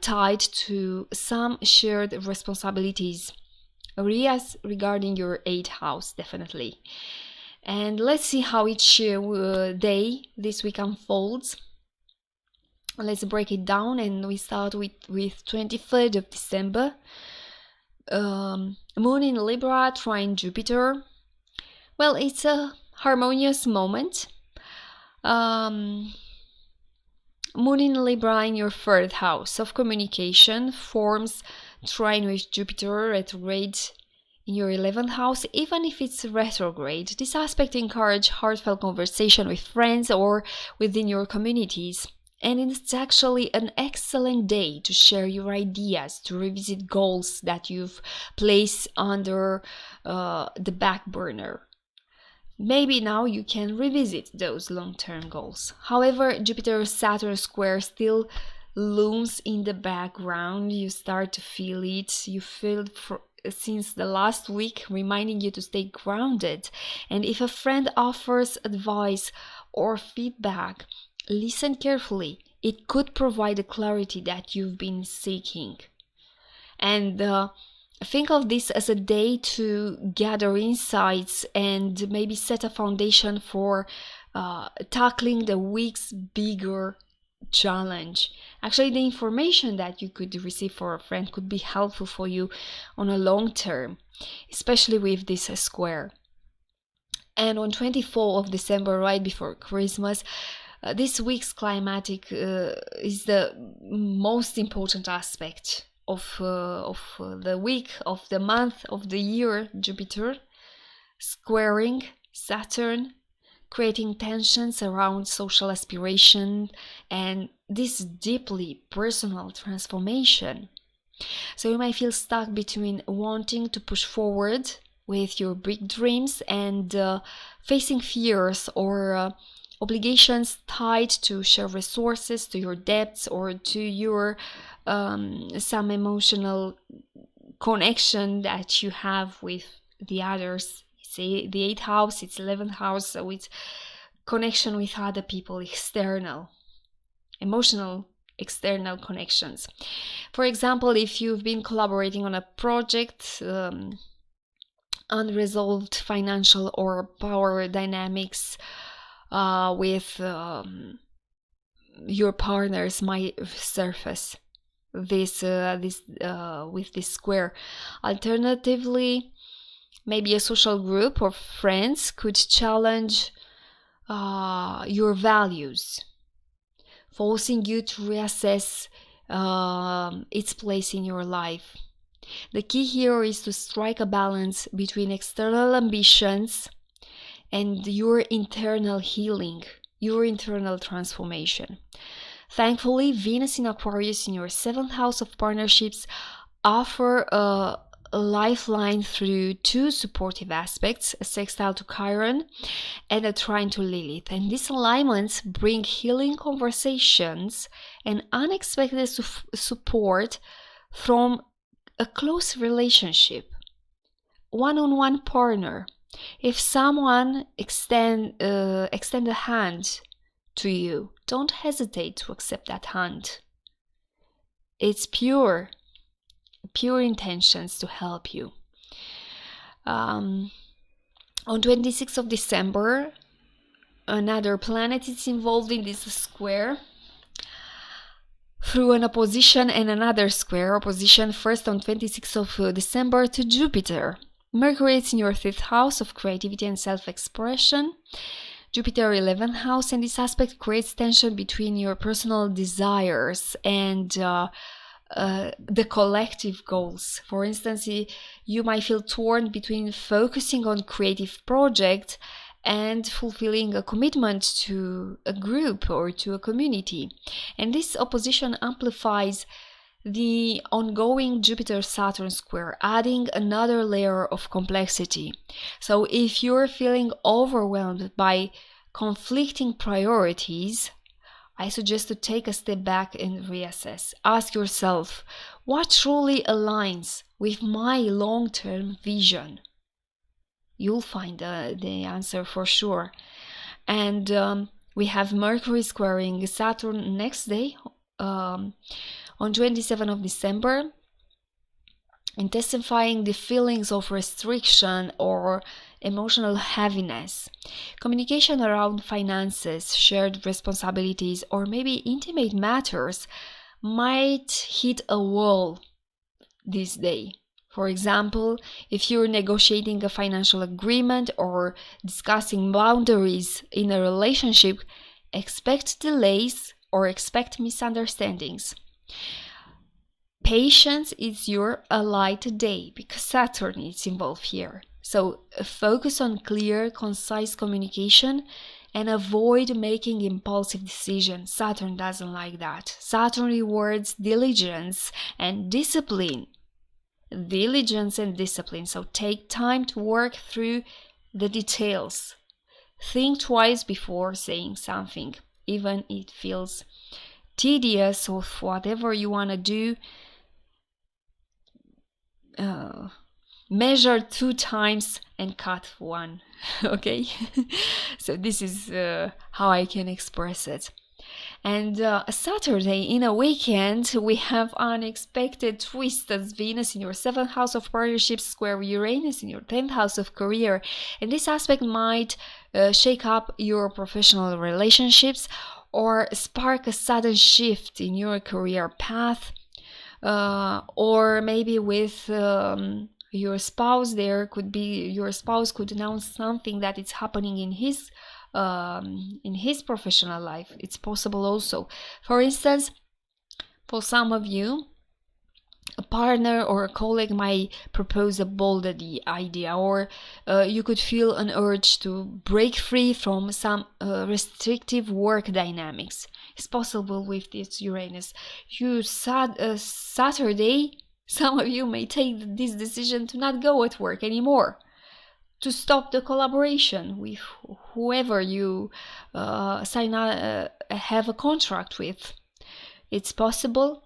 tied to some shared responsibilities. Areas regarding your 8th house, definitely. And let's see how each day this week unfolds. Let's break it down, and we start with 23rd of December. Moon in Libra trine Jupiter. Well, it's a harmonious moment. Moon in Libra in your 3rd house of communication forms trine with Jupiter retrograde in your 11th house. Even if it's retrograde, this aspect encourages heartfelt conversation with friends or within your communities. And it's actually an excellent day to share your ideas, to revisit goals that you've placed under the back burner. Maybe now you can revisit those long-term goals. However, Jupiter-Saturn square still looms in the background. You start to feel it. You feel it since the last week, reminding you to stay grounded. And if a friend offers advice or feedback, listen carefully. It could provide the clarity that you've been seeking. And think of this as a day to gather insights and maybe set a foundation for tackling the week's bigger challenge. Actually, the information that you could receive for a friend could be helpful for you on a long term, especially with this square. And on 24th of December, right before Christmas, this week's climatic is the most important aspect the week, of the month, of the year, Jupiter squaring Saturn, creating tensions around social aspiration and this deeply personal transformation. So you might feel stuck between wanting to push forward with your big dreams and facing fears or obligations tied to share resources, to your debts, or to your some emotional connection that you have with the others. Say the 8th house, it's 11th house, so it's connection with other people, external, emotional, external connections. For example, if you've been collaborating on a project, unresolved financial or power dynamics with your partners might surface with this square. Alternatively, maybe a social group or friends could challenge your values, forcing you to reassess its place in your life. The key here is to strike a balance between external ambitions and your internal healing, your internal transformation. Thankfully, Venus in Aquarius in your 7th house of partnerships offer a lifeline through two supportive aspects, a sextile to Chiron and a trine to Lilith. And these alignments bring healing conversations and unexpected support from a close relationship, one-on-one partner. If someone extend a hand to you, don't hesitate to accept that hand. It's pure intentions to help you. On 26th of December, another planet is involved in this square through an opposition and another square. Opposition first on 26th of December to Jupiter. Mercury is in your 5th house of creativity and self-expression. Jupiter 11th house, and this aspect creates tension between your personal desires and the collective goals. For instance, you might feel torn between focusing on creative projects and fulfilling a commitment to a group or to a community. And this opposition amplifies the ongoing Jupiter-Saturn square, adding another layer of complexity. So if you're feeling overwhelmed by conflicting priorities, I suggest to take a step back and reassess. Ask yourself, what truly aligns with my long-term vision? You'll find the answer for sure. And we have Mercury squaring Saturn next day, on 27th of December, intensifying the feelings of restriction or emotional heaviness. Communication around finances, shared responsibilities, or maybe intimate matters might hit a wall this day. For example, if you're negotiating a financial agreement or discussing boundaries in a relationship, expect delays or expect misunderstandings. Patience is your ally today because Saturn is involved here. So focus on clear, concise communication and avoid making impulsive decisions. Saturn doesn't like that. Saturn rewards diligence and discipline. So take time to work through the details. Think twice before saying something, even if it feels tedious or whatever you want to do. Measure 2 times and cut 1. Okay. So this is how I can express it. And Saturday in a weekend, we have unexpected twists as Venus in your 7th house of partnerships square Uranus in your 10th house of career. And this aspect might shake up your professional relationships or spark a sudden shift in your career path. Or maybe with your spouse, your spouse could announce something that is happening in his professional life. It's possible also. For instance, for some of you, a partner or a colleague might propose a bold idea, or you could feel an urge to break free from some restrictive work dynamics. It's possible with this Uranus. Saturday, some of you may take this decision to not go at work anymore, to stop the collaboration with whoever you have a contract with. It's possible.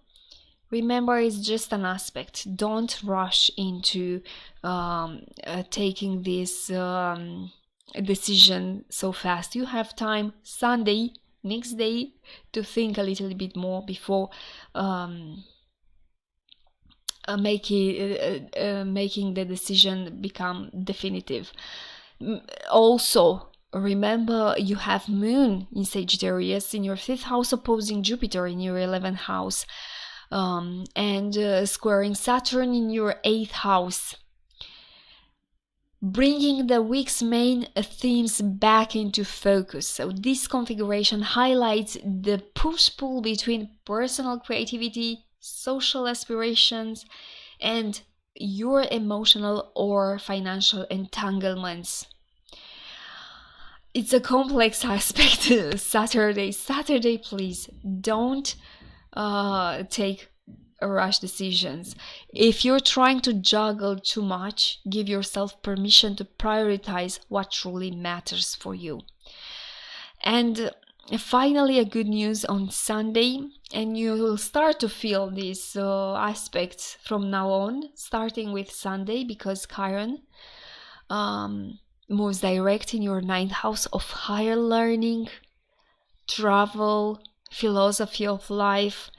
Remember, it's just an aspect. Don't rush into taking this decision so fast. You have time Sunday, next day, to think a little bit more before making the decision become definitive. Also, remember, you have Moon in Sagittarius in your 5th house opposing Jupiter in your 11th house, and squaring Saturn in your 8th house, bringing the week's main themes back into focus. So this configuration highlights the push-pull between personal creativity, social aspirations, and your emotional or financial entanglements. It's a complex aspect. Saturday, please don't take rash decisions. If you're trying to juggle too much, give yourself permission to prioritize what truly matters for you. And finally, a good news on Sunday, and you will start to feel these aspects from now on, starting with Sunday, because Chiron moves direct in your 9th house of higher learning, travel, philosophy of life.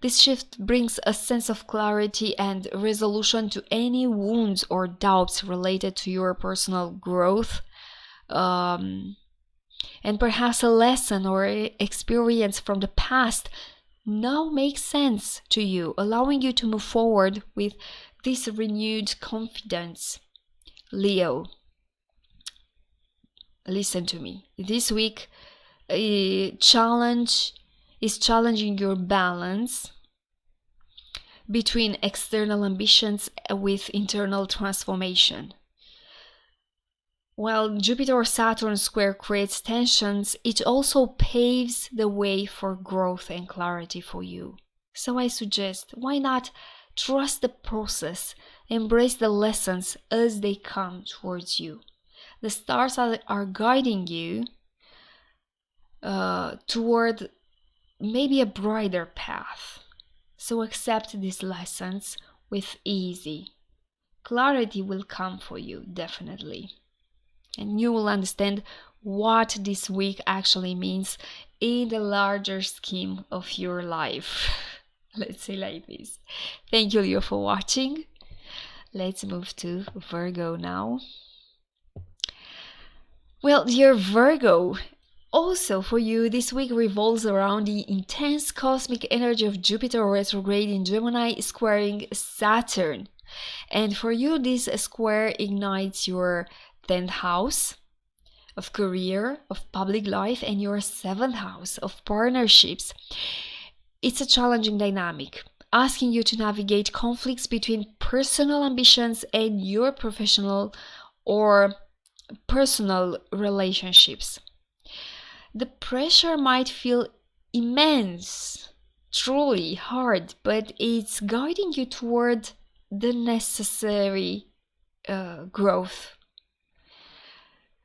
This shift brings a sense of clarity and resolution to any wounds or doubts related to your personal growth, and perhaps a lesson or experience from the past now makes sense to you, allowing you to move forward with this renewed confidence. Leo, listen to me. This week, a challenge is challenging your balance between external ambitions with internal transformation. While Jupiter-Saturn square creates tensions, it also paves the way for growth and clarity for you. So I suggest, why not trust the process, embrace the lessons as they come towards you. The stars are guiding you toward maybe a brighter path. So accept these lessons with ease. Clarity will come for you, definitely. And you will understand what this week actually means in the larger scheme of your life. Let's say like this. Thank you, Leo, for watching. Let's move to Virgo now. Well, dear Virgo, also for you, this week revolves around the intense cosmic energy of Jupiter retrograde in Gemini squaring Saturn. And for you, this square ignites your 10th house of career, of public life, and your 7th house of partnerships. It's a challenging dynamic, asking you to navigate conflicts between personal ambitions and your professional or personal relationships. The pressure might feel immense, truly hard, but it's guiding you toward the necessary growth.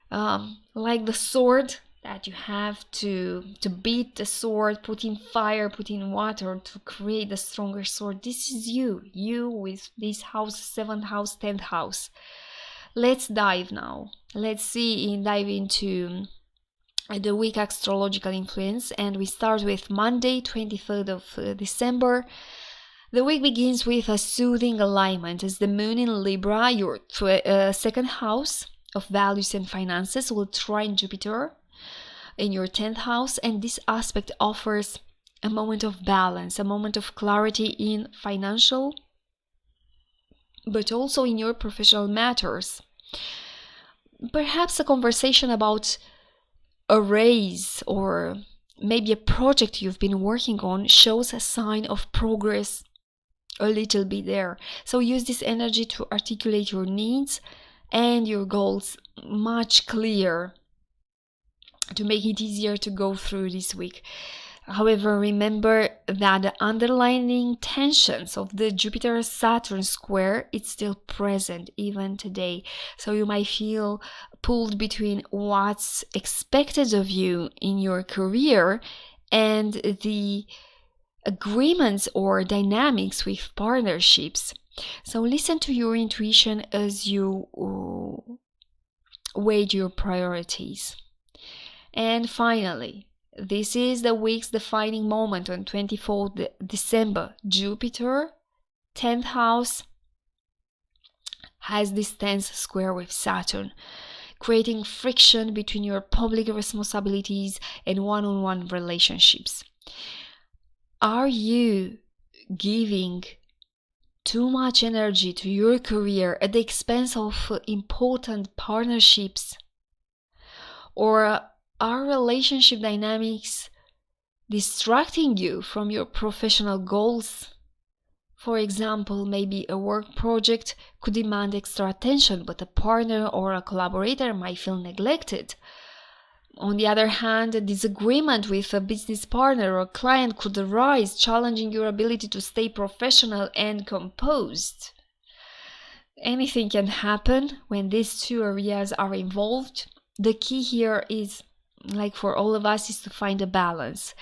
Like the sword that you have to beat the sword, put in fire, put in water to create the stronger sword. This is you with this house, 7th house, 10th house. Let's dive now. Let's dive into the week astrological influence, and we start with Monday, 23rd of December. The week begins with a soothing alignment as the moon in Libra, your 2nd house of values and finances, will trine Jupiter in your 10th house, and this aspect offers a moment of balance, a moment of clarity in financial, but also in your professional matters. Perhaps a conversation about a raise or maybe a project you've been working on shows a sign of progress a little bit there. So use this energy to articulate your needs and your goals much clearer, to make it easier to go through this week. However, remember that the underlying tensions of the Jupiter-Saturn square is still present even today. So you might feel pulled between what's expected of you in your career and the agreements or dynamics with partnerships. So listen to your intuition as you weigh your priorities. And finally, this is the week's defining moment on 24th December. Jupiter, 10th house, has this tense square with Saturn, creating friction between your public responsibilities and one-on-one relationships. Are you giving too much energy to your career at the expense of important partnerships? Or are relationship dynamics distracting you from your professional goals? For example, maybe a work project could demand extra attention, but a partner or a collaborator might feel neglected. On the other hand, a disagreement with a business partner or client could arise, challenging your ability to stay professional and composed. Anything can happen when these two areas are involved. The key here is, like for all of us, is to find a balance,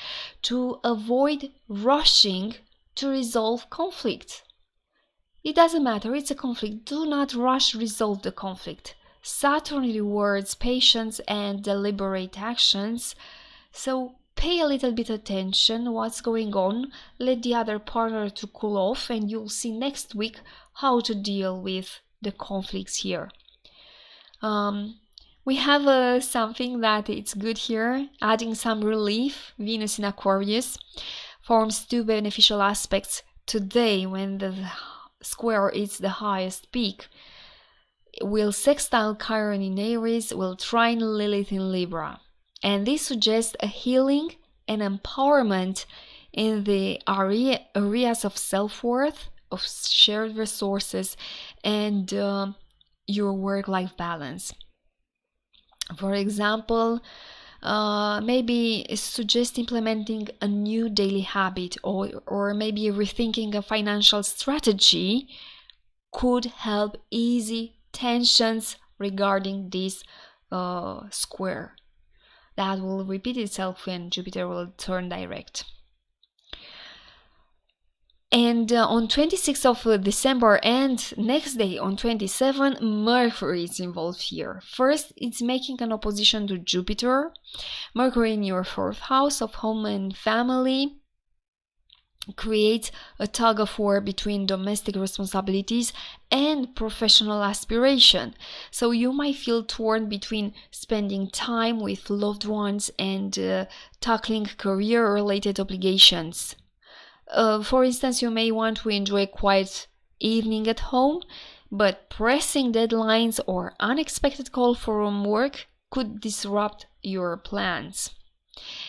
to avoid rushing to resolve conflict. It doesn't matter, it's a conflict. Do not rush resolve the conflict. Saturn rewards patience and deliberate actions, so pay a little bit attention what's going on, let the other partner to cool off, and you'll see next week how to deal with the conflicts here. We have something that it's good here, adding some relief. Venus in Aquarius forms two beneficial aspects today when the square is the highest peak. Will sextile Chiron in Aries, will trine Lilith in Libra. And this suggests a healing and empowerment in the areas of self-worth, of shared resources, and your work-life balance. For example, maybe suggest implementing a new daily habit, or maybe rethinking a financial strategy could help ease tensions regarding this square that will repeat itself when Jupiter will turn direct. And on 26th of December and next day on 27, Mercury is involved here. First, it's making an opposition to Jupiter. Mercury in your 4th house of home and family creates a tug of war between domestic responsibilities and professional aspiration. So you might feel torn between spending time with loved ones and tackling career-related obligations. For instance, you may want to enjoy a quiet evening at home, but pressing deadlines or unexpected call from work could disrupt your plans.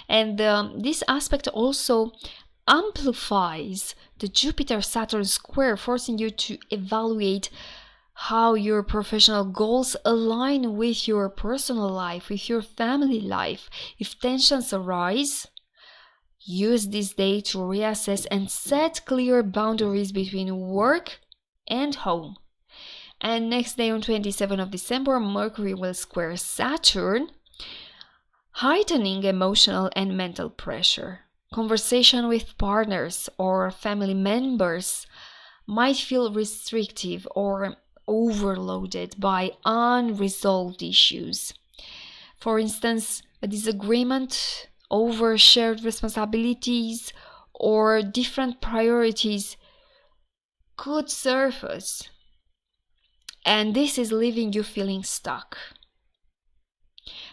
And this aspect also amplifies the Jupiter-Saturn square, forcing you to evaluate how your professional goals align with your personal life, with your family life. If tensions arise, use this day to reassess and set clear boundaries between work and home. And next day on 27th of December, Mercury will square Saturn, heightening emotional and mental pressure. Conversation with partners or family members might feel restrictive or overloaded by unresolved issues. For instance, a disagreement over shared responsibilities or different priorities could surface, and this is leaving you feeling stuck.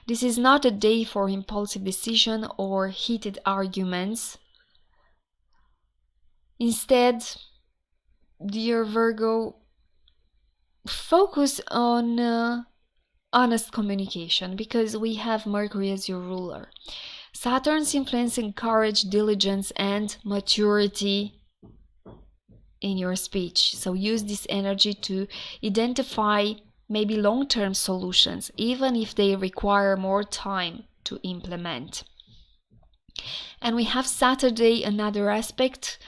This is not a day for impulsive decision or heated arguments. Instead, dear Virgo, focus on honest communication, because we have Mercury as your ruler. Saturn's influence encourages diligence and maturity in your speech. So use this energy to identify maybe long-term solutions, even if they require more time to implement. And we have Saturday, another aspect.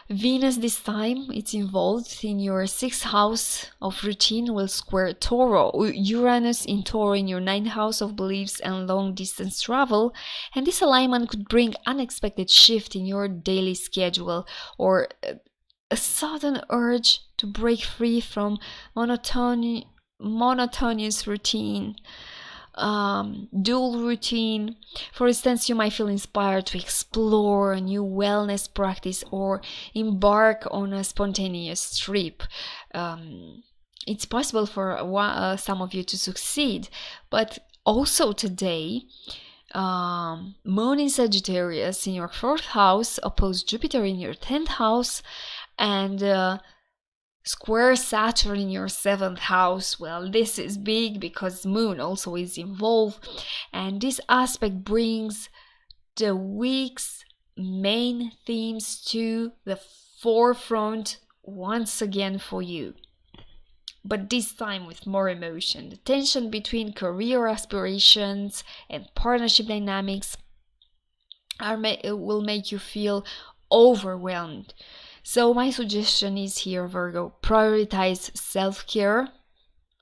Venus this time, it's involved in your 6th house of routine, will square Taurus. Uranus in Taurus in your 9th house of beliefs and long distance travel. And this alignment could bring unexpected shift in your daily schedule, or a sudden urge to break free from monotonous routine. Dual routine. For instance, you might feel inspired to explore a new wellness practice or embark on a spontaneous trip. It's possible for some of you to succeed, but also today, Moon in Sagittarius in your 4th house opposed Jupiter in your 10th house, and square Saturn in your 7th house. Well, this is big because Moon also is involved, and this aspect brings the week's main themes to the forefront once again for you. But this time with more emotion. The tension between career aspirations and partnership dynamics will make you feel overwhelmed. So my suggestion is here, Virgo, prioritize self-care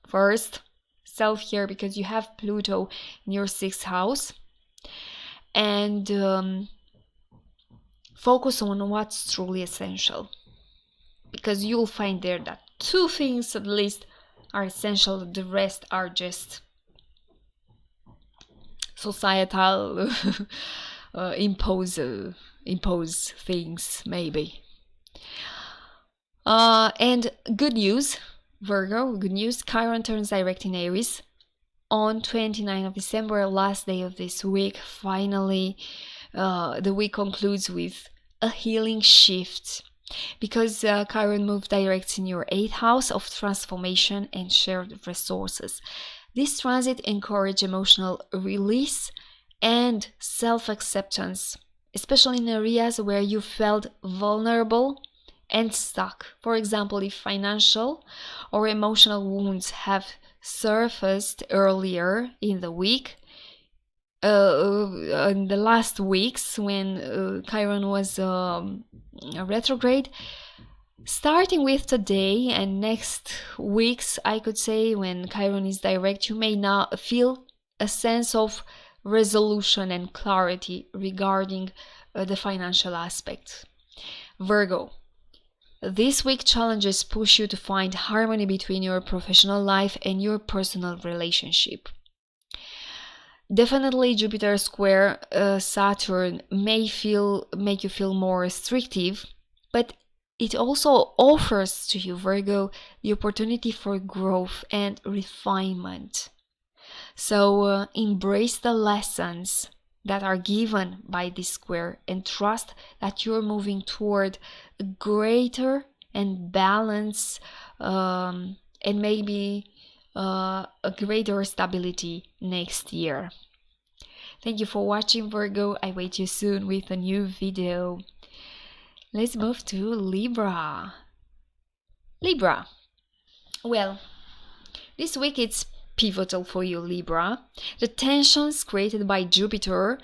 first. Self-care because you have Pluto in your 6th house. And focus on what's truly essential. Because you'll find there that 2 things at least are essential. The rest are just societal impose things, maybe. And good news, Virgo, good news, Chiron turns direct in Aries on 29th of December, last day of this week. Finally, the week concludes with a healing shift, because Chiron moved direct in your 8th house of transformation and shared resources. This transit encourages emotional release and self-acceptance, especially in areas where you felt vulnerable and stuck. For example, if financial or emotional wounds have surfaced earlier in the week, in the last weeks when Chiron was retrograde, starting with today and next weeks, I could say, when Chiron is direct, you may now feel a sense of resolution and clarity regarding the financial aspects. Virgo, this week challenges push you to find harmony between your professional life and your personal relationship. Definitely Jupiter square Saturn may make you feel more restrictive, but it also offers to you, Virgo, the opportunity for growth and refinement. So embrace the lessons that are given by this square and trust that you're moving toward a greater and balance and maybe a greater stability next year. Thank you for watching, Virgo. I wait you soon with a new video. Let's move to Libra. Libra. Well, this week it's pivotal for you, Libra. The tensions created by Jupiter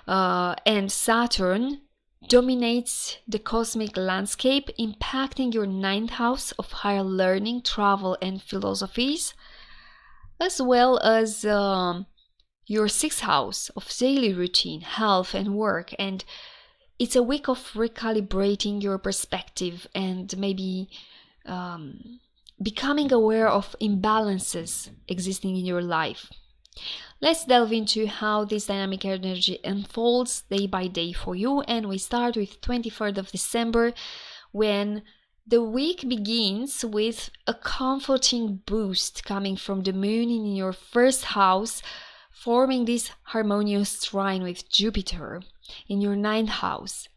and Saturn dominates the cosmic landscape, impacting your 9th house of higher learning, travel, and philosophies, as well as your 6th house of daily routine, health, and work. And it's a week of recalibrating your perspective and maybe becoming aware of imbalances existing in your life. Let's delve into how this dynamic energy unfolds day by day for you, and we start with 23rd of December, when the week begins with a comforting boost coming from the moon in your 1st house, forming this harmonious trine with Jupiter in your 9th house.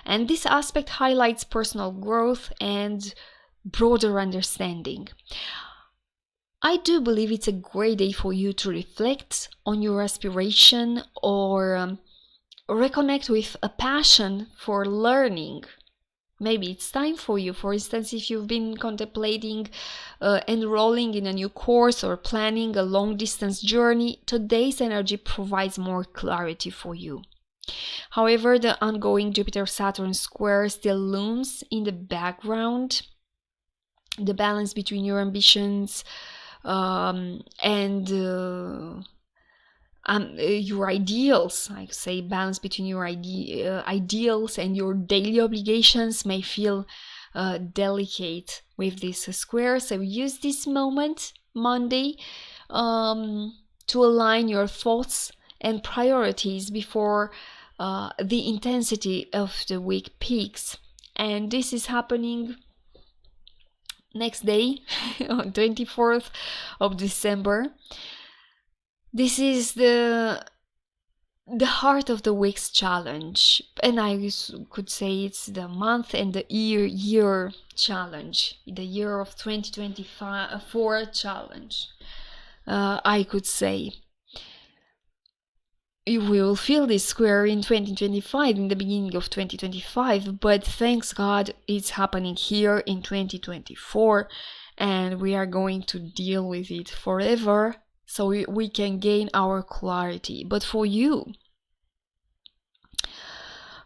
And this aspect highlights personal growth and broader understanding. I do believe it's a great day for you to reflect on your aspiration or reconnect with a passion for learning maybe it's time for you. For instance, if you've been contemplating enrolling in a new course or planning a long distance journey, today's energy provides more clarity for you. However, the ongoing Jupiter-Saturn square still looms in the background. The balance between your ambitions and your ideals, I say balance between your ideals and your daily obligations may feel delicate with this square. So use this moment, Monday, to align your thoughts and priorities before the intensity of the week peaks. And this is happening next day on 24th of December. This is the heart of the week's challenge, and I could say it's the month and the year challenge, the year of 2024 challenge. I could say you will feel this square in 2025, in the beginning of 2025, but thanks God it's happening here in 2024, and we are going to deal with it forever, so we can gain our clarity. But for you,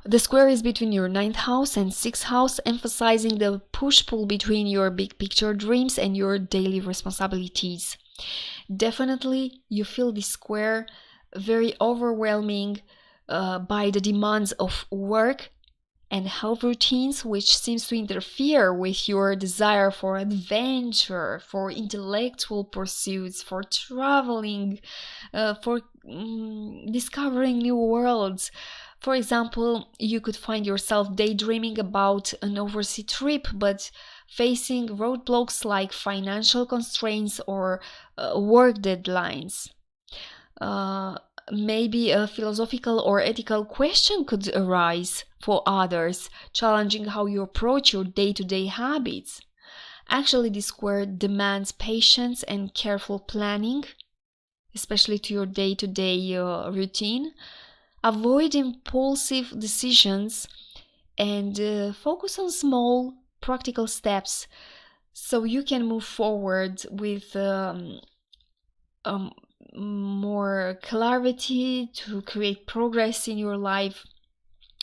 the square is between your 9th house and 6th house, emphasizing the push-pull between your big picture dreams and your daily responsibilities. Definitely, you feel this square very overwhelming by the demands of work and health routines, which seems to interfere with your desire for adventure, for intellectual pursuits, for traveling, for discovering new worlds. For example, you could find yourself daydreaming about an overseas trip, but facing roadblocks like financial constraints or work deadlines. Maybe a philosophical or ethical question could arise for others, challenging how you approach your day-to-day habits. Actually, this square demands patience and careful planning, especially to your day-to-day routine. Avoid impulsive decisions and focus on small, practical steps so you can move forward with more clarity to create progress in your life.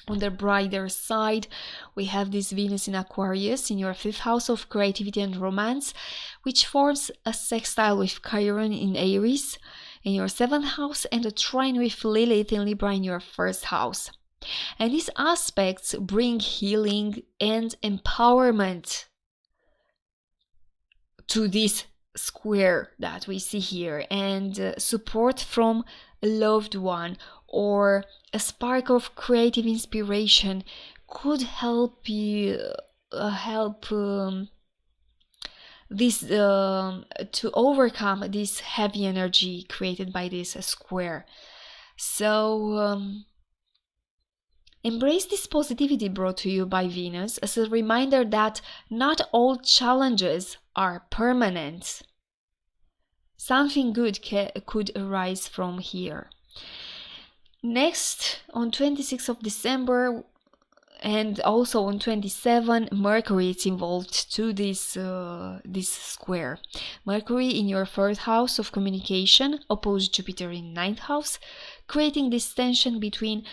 On the brighter side, we have this Venus in Aquarius in your 5th house of creativity and romance, which forms a sextile with Chiron in Aries in your 7th house and a trine with Lilith in Libra in your 1st house. And these aspects bring healing and empowerment to this square that we see here, and support from a loved one or a spark of creative inspiration could help you to overcome this heavy energy created by this square. So embrace this positivity brought to you by Venus as a reminder that not all challenges are permanent. Something good could arise from here. Next, on 26th of December and also on 27, Mercury is involved to this square. Mercury in your 3rd house of communication opposed Jupiter in 9th house, creating this tension between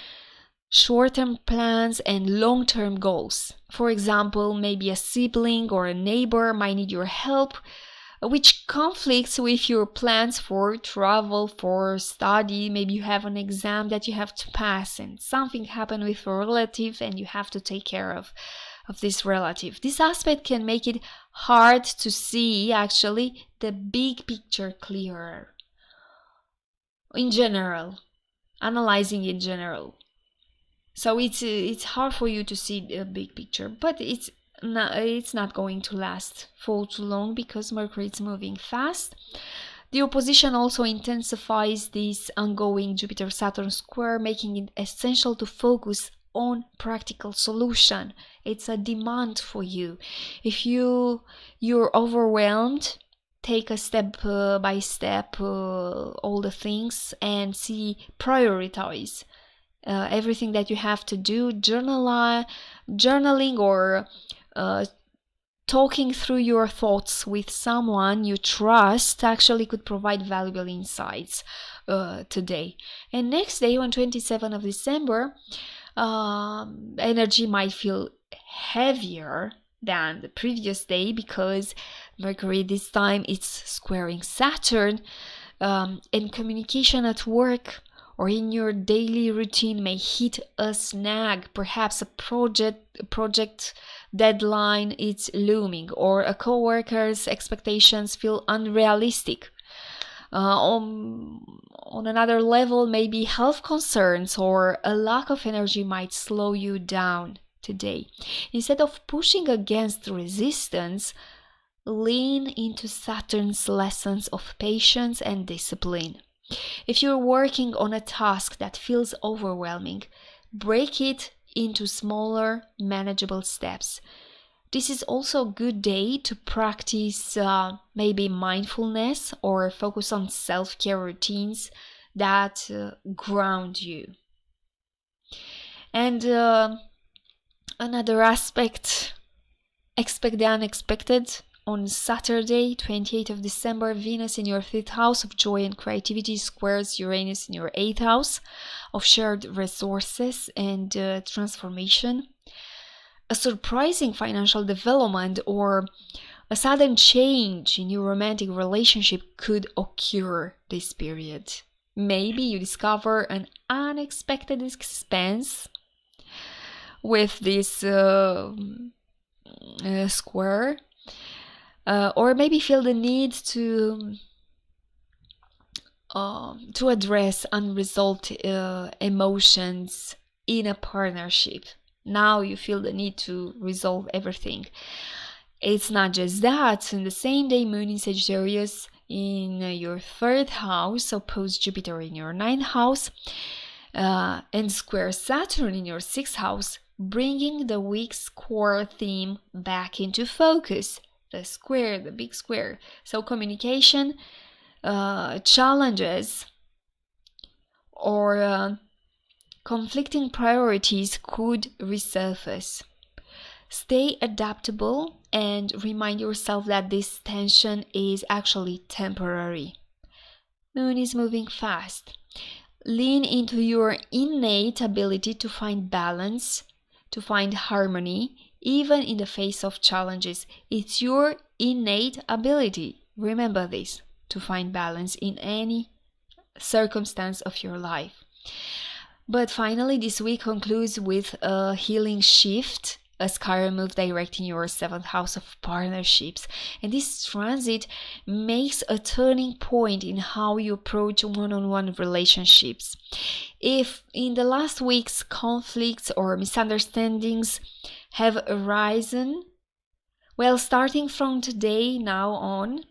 short-term plans and long-term goals. For example, maybe a sibling or a neighbor might need your help, which conflicts with your plans for travel, for study. Maybe you have an exam that you have to pass and something happened with a relative and you have to take care of this relative. This aspect can make it hard to see actually the big picture clearer. In general, analyzing in general. So it's hard for you to see the big picture, but it's not going to last for too long because Mercury is moving fast. The opposition also intensifies this ongoing Jupiter-Saturn square, making it essential to focus on practical solution. It's a demand for you. If you're overwhelmed, take a step by step all the things and prioritize. everything that you have to do. Journaling or talking through your thoughts with someone you trust actually could provide valuable insights today. And next day, on 27th of December, energy might feel heavier than the previous day because Mercury this time it's squaring Saturn, and communication at work or in your daily routine may hit a snag. Perhaps a project deadline is looming, or a co-worker's expectations feel unrealistic. On another level, maybe health concerns or a lack of energy might slow you down today. Instead of pushing against resistance, lean into Saturn's lessons of patience and discipline. If you're working on a task that feels overwhelming, break it into smaller, manageable steps. This is also a good day to practice maybe mindfulness or focus on self-care routines that ground you. And another aspect, expect the unexpected. On Saturday, 28th of December, Venus in your 5th house of joy and creativity squares Uranus in your 8th house of shared resources and transformation. A surprising financial development or a sudden change in your romantic relationship could occur this period. Maybe you discover an unexpected expense with this square. Or maybe feel the need to address unresolved emotions in a partnership. Now you feel the need to resolve everything. It's not just that. In the same day, Moon in Sagittarius in your 3rd house opposed Jupiter in your 9th house and square Saturn in your 6th house, bringing the week's core theme back into focus. The square, the big square. So communication challenges or conflicting priorities could resurface. Stay adaptable and remind yourself that this tension is actually temporary. Moon is moving fast. Lean into your innate ability to find balance, to find harmony, even in the face of challenges. It's your innate ability, remember this, to find balance in any circumstance of your life. But finally, this week concludes with a healing shift, a Chiron move directing your 7th house of partnerships. And this transit makes a turning point in how you approach one-on-one relationships. If in the last week's conflicts or misunderstandings have arisen, well, starting from today now on,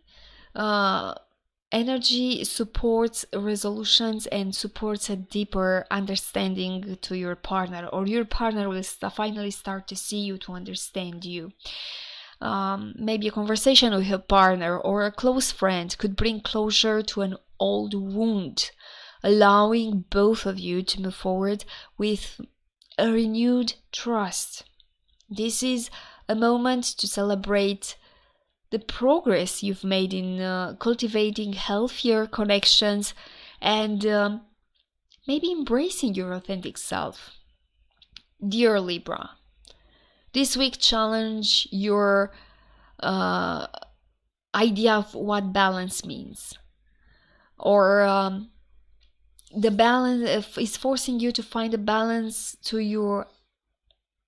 energy supports resolutions and supports a deeper understanding to your partner, or your partner will finally start to see you, to understand you. Maybe a conversation with your partner or a close friend could bring closure to an old wound, allowing both of you to move forward with a renewed trust. This is a moment to celebrate the progress you've made in cultivating healthier connections and maybe embracing your authentic self. Dear Libra, this week challenge your idea of what balance means, or the balance is forcing you to find a balance to your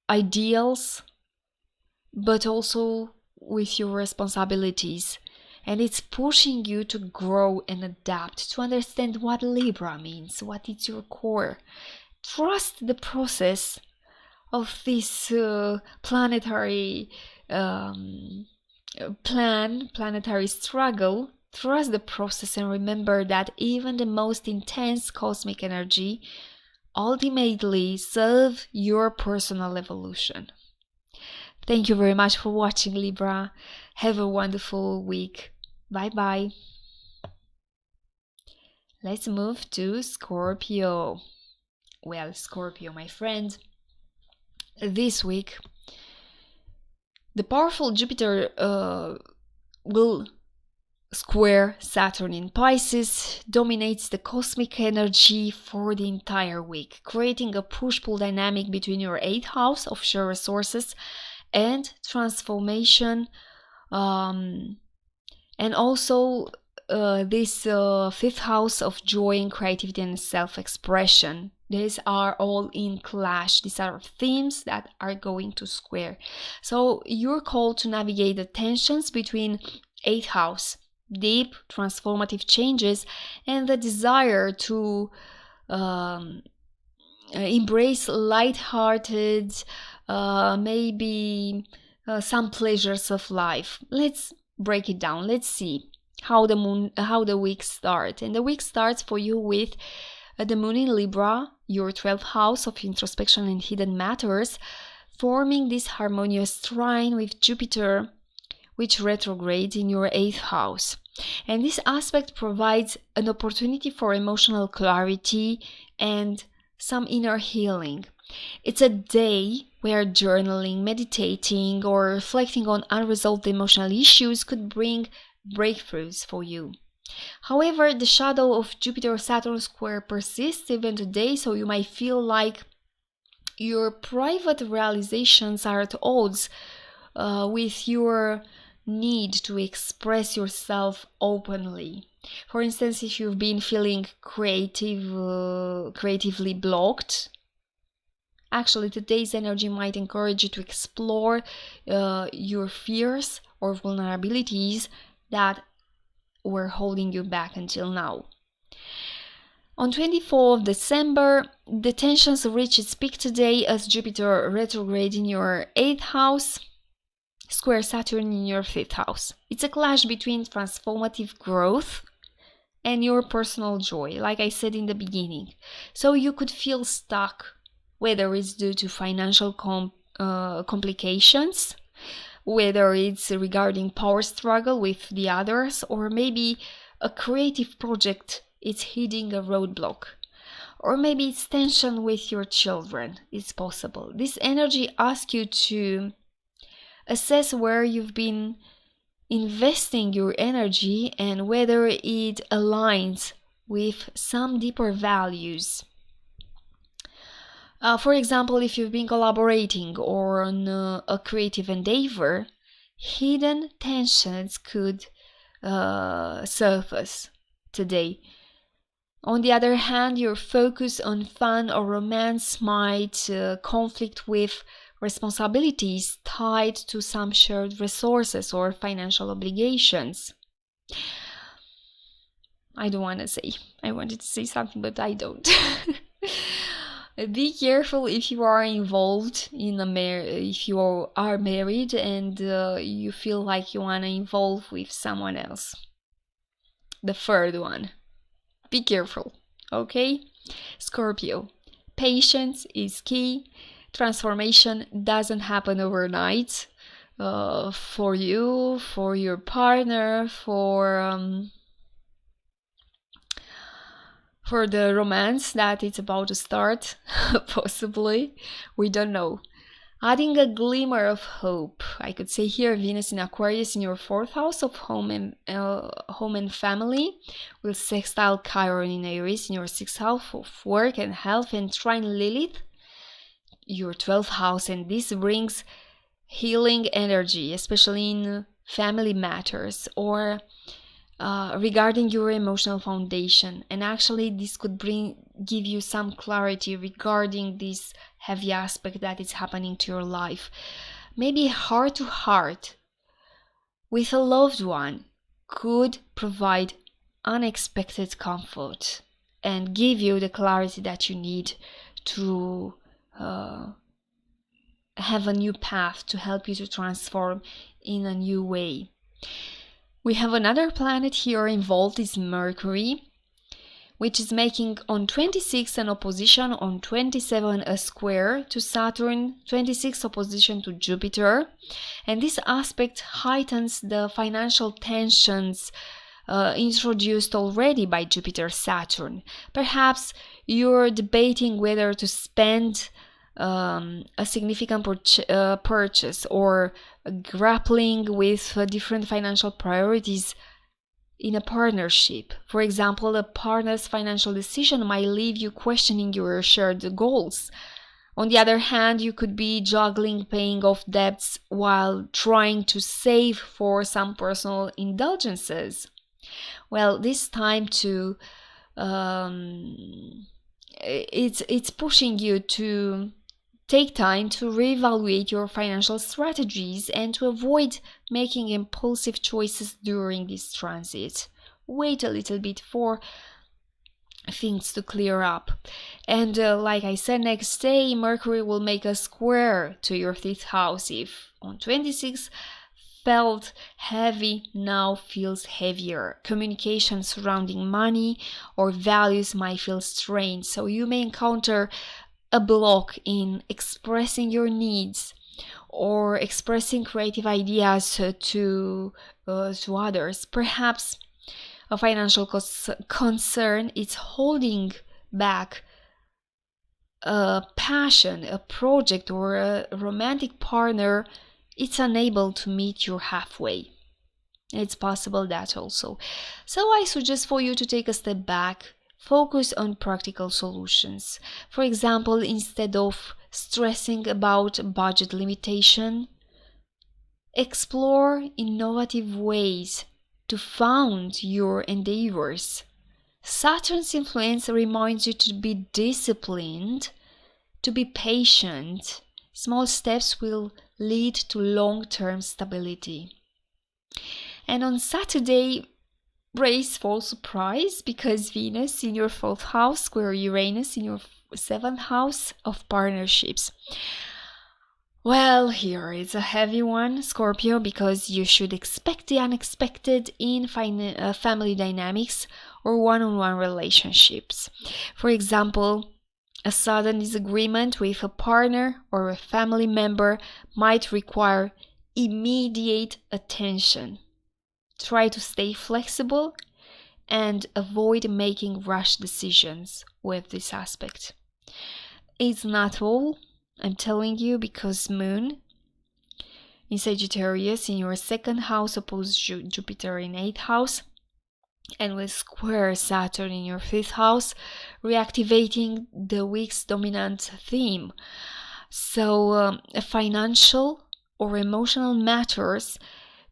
ideals, but also with your responsibilities, and it's pushing you to grow and adapt, to understand what Libra means, what is your core. Trust the process of this planetary planetary struggle. Trust the process and remember that even the most intense cosmic energy ultimately serve your personal evolution. Thank you very much for watching, Libra. Have a wonderful week. Bye bye. Let's move to Scorpio. Well, Scorpio, my friend, this week the powerful Jupiter will square Saturn in Pisces, dominates the cosmic energy for the entire week, creating a push-pull dynamic between your 8th house of shared resources and transformation, and also this 5th house of joy and creativity and self-expression. These are all in clash. These are themes that are going to square. So you're called to navigate the tensions between 8th house, deep transformative changes, and the desire to embrace light-hearted, maybe some pleasures of life. Let's break it down. Let's see how the week starts. And the week starts for you with the moon in Libra, your 12th house of introspection and hidden matters, forming this harmonious trine with Jupiter, which retrogrades in your 8th house. And this aspect provides an opportunity for emotional clarity and some inner healing. It's a day where journaling, meditating, or reflecting on unresolved emotional issues could bring breakthroughs for you. However, the shadow of Jupiter-Saturn square persists even today, so you might feel like your private realizations are at odds with your need to express yourself openly. For instance, if you've been feeling creatively blocked, actually today's energy might encourage you to explore your fears or vulnerabilities that were holding you back until now. On 24th of December, the tensions reach its peak today as Jupiter retrograde in your 8th house, square Saturn in your 5th house. It's a clash between transformative growth and your personal joy, like I said in the beginning. So you could feel stuck, whether it's due to financial complications, whether it's regarding power struggle with the others, or maybe a creative project is hitting a roadblock, or maybe it's tension with your children. It's possible. This energy asks you to assess where you've been investing your energy and whether it aligns with some deeper values. For example, if you've been collaborating or on a creative endeavor, hidden tensions could surface today. On the other hand, your focus on fun or romance might conflict with responsibilities tied to some shared resources or financial obligations. I wanted to say something, but I don't. Be careful if you are involved in if you are married and you feel like you want to involve with someone else. The third one. Be careful, okay? Scorpio. Patience is key. Transformation doesn't happen overnight. For you, for your partner, for the romance that it's about to start, possibly. We don't know. Adding a glimmer of hope, I could say here Venus in Aquarius in your 4th house of home and family, will sextile Chiron in Aries in your 6th house of work and health, and trine Lilith, your 12th house, and this brings healing energy, especially in family matters or regarding your emotional foundation. And actually this could give you some clarity regarding this heavy aspect that is happening to your life. Maybe heart to heart with a loved one could provide unexpected comfort and give you the clarity that you need to have a new path to help you to transform in a new way. We have another planet here involved, is Mercury, which is making on 26 an opposition, on 27 a square to Saturn, 26 opposition to Jupiter. And this aspect heightens the financial tensions introduced already by Jupiter Saturn. Perhaps you're debating whether to spend a significant purchase, or grappling with different financial priorities in a partnership. For example, a partner's financial decision might leave you questioning your shared goals. On the other hand, you could be juggling paying off debts while trying to save for some personal indulgences. Well, this time to it's pushing you to take time to reevaluate your financial strategies and to avoid making impulsive choices during this transit. Wait a little bit for things to clear up. And like I said, next day Mercury will make a square to your 5th house. If on 26 felt heavy, now feels heavier. Communication surrounding money or values might feel strained, so you may encounter a block in expressing your needs or expressing creative ideas to others. Perhaps a financial concern is holding back a passion, a project, or a romantic partner. It's unable to meet you halfway. It's possible that also. So I suggest for you to take a step back, focus on practical solutions. For example, instead of stressing about budget limitation, explore innovative ways to fund your endeavors. Saturn's influence reminds you to be disciplined, to be patient. Small steps will lead to long-term stability. And on Saturday, brace for surprise, because Venus in your 4th house square Uranus in your 7th house of partnerships. Well, here is a heavy one, Scorpio, because you should expect the unexpected in family dynamics or one-on-one relationships. For example, a sudden disagreement with a partner or a family member might require immediate attention. Try to stay flexible and avoid making rash decisions with this aspect. It's not all, I'm telling you, because Moon in Sagittarius in your 2nd house opposed Jupiter in 8th house, and with square Saturn in your 5th house, reactivating the week's dominant theme. So financial or emotional matters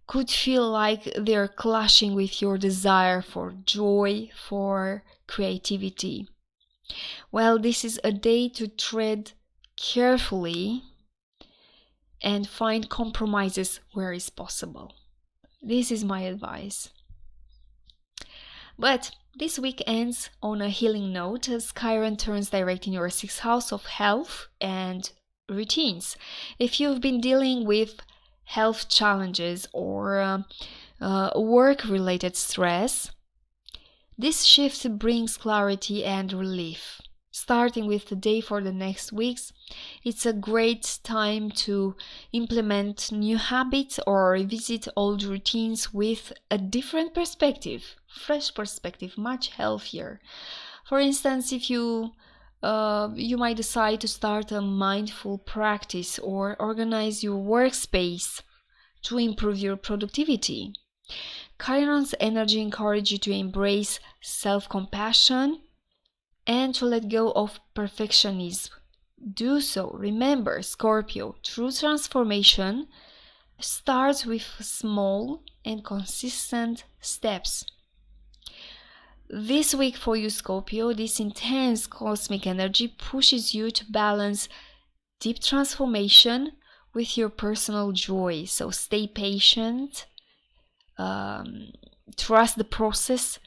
could feel like they're clashing with your desire for joy, for creativity. Well, this is a day to tread carefully and find compromises where is possible. This is my advice. But this week ends on a healing note as Chiron turns direct in your 6th house of health and routines. If you've been dealing with health challenges or work-related stress, this shift brings clarity and relief. Starting with the day for the next weeks, it's a great time to implement new habits or revisit old routines with a different perspective, fresh perspective, much healthier. For instance, if you might decide to start a mindful practice or organize your workspace to improve your productivity. Chiron's energy encourages you to embrace self-compassion and to let go of perfectionism. Do so. Remember, Scorpio, true transformation starts with small and consistent steps. This week for you, Scorpio, this intense cosmic energy pushes you to balance deep transformation with your personal joy. So stay patient, trust the process,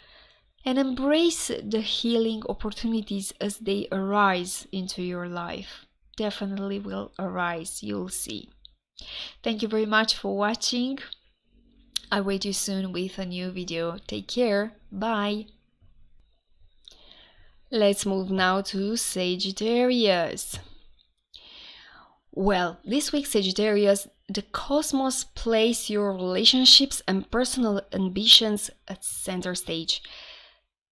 and embrace the healing opportunities as they arise into your life. Definitely will arise, you'll see. Thank you very much for watching. I'll wait you soon with a new video. Take care. Bye. Let's move now to Sagittarius. Well, this week, Sagittarius, the cosmos place your relationships and personal ambitions at center stage.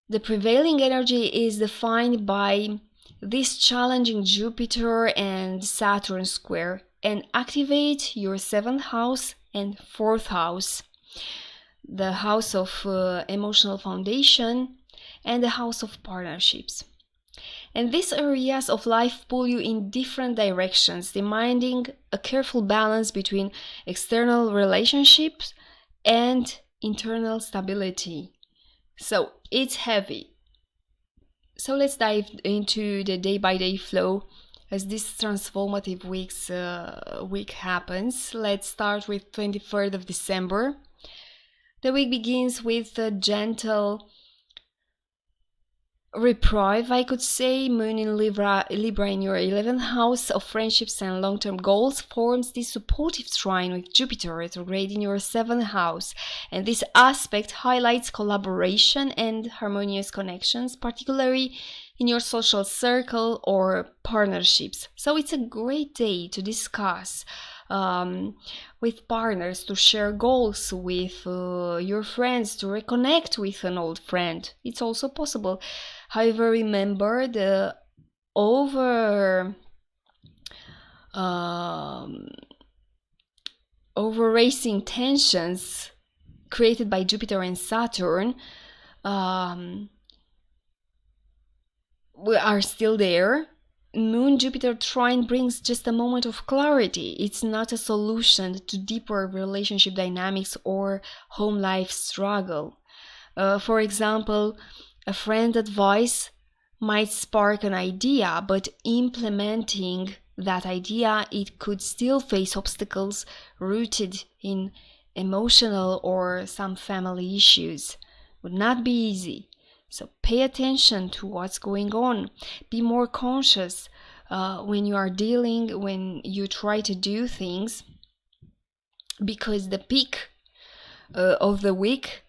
The prevailing energy is defined by this challenging Jupiter and Saturn square and activate your 7th house and 4th house, the house of emotional foundation and the house of partnerships. And these areas of life pull you in different directions, demanding a careful balance between external relationships and internal stability. So it's heavy. So let's dive into the day-by-day flow as this transformative week happens. Let's start with 23rd of December. The week begins with a gentle reprieve, I could say. Moon in Libra in your 11th house of friendships and long-term goals forms this supportive trine with Jupiter retrograde in your 7th house, and this aspect highlights collaboration and harmonious connections, particularly in your social circle or partnerships. So it's a great day to discuss with partners, to share goals with your friends, to reconnect with an old friend. It's also possible. However, remember the over-racing tensions created by Jupiter and Saturn are still there. Moon Jupiter trine brings just a moment of clarity. It's not a solution to deeper relationship dynamics or home life struggle. For example, a friend advice might spark an idea, but implementing that idea, it could still face obstacles rooted in emotional or some family issues. Would not be easy. So pay attention to what's going on. Be more conscious when you try to do things, because the peak of the week,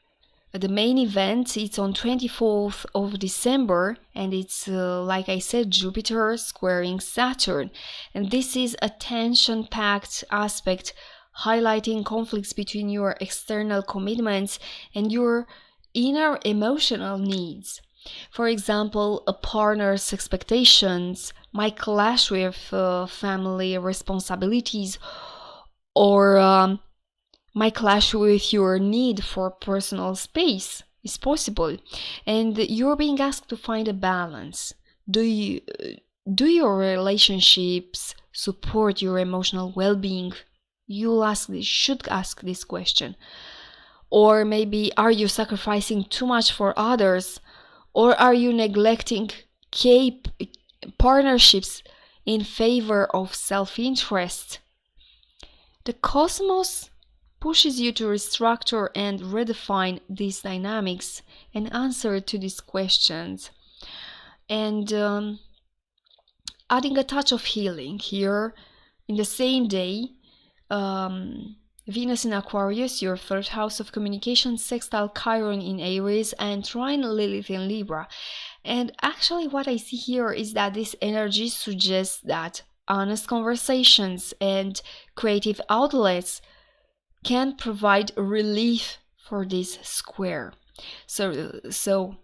the main event, it's on 24th of December, and it's, like I said, Jupiter squaring Saturn. And this is a tension-packed aspect highlighting conflicts between your external commitments and your inner emotional needs. For example, a partner's expectations might clash with family responsibilities, or might clash with your need for personal space. It's possible, and you're being asked to find a balance. Do your relationships support your emotional well-being? Should ask this question. Or maybe, are you sacrificing too much for others? Or are you neglecting partnerships in favor of self-interest? The cosmos pushes you to restructure and redefine these dynamics and answer to these questions. And adding a touch of healing here in the same day, Venus in Aquarius, your 3rd house of communication, sextile Chiron in Aries, and trine Lilith in Libra. And actually what I see here is that this energy suggests that honest conversations and creative outlets can provide relief for this square. So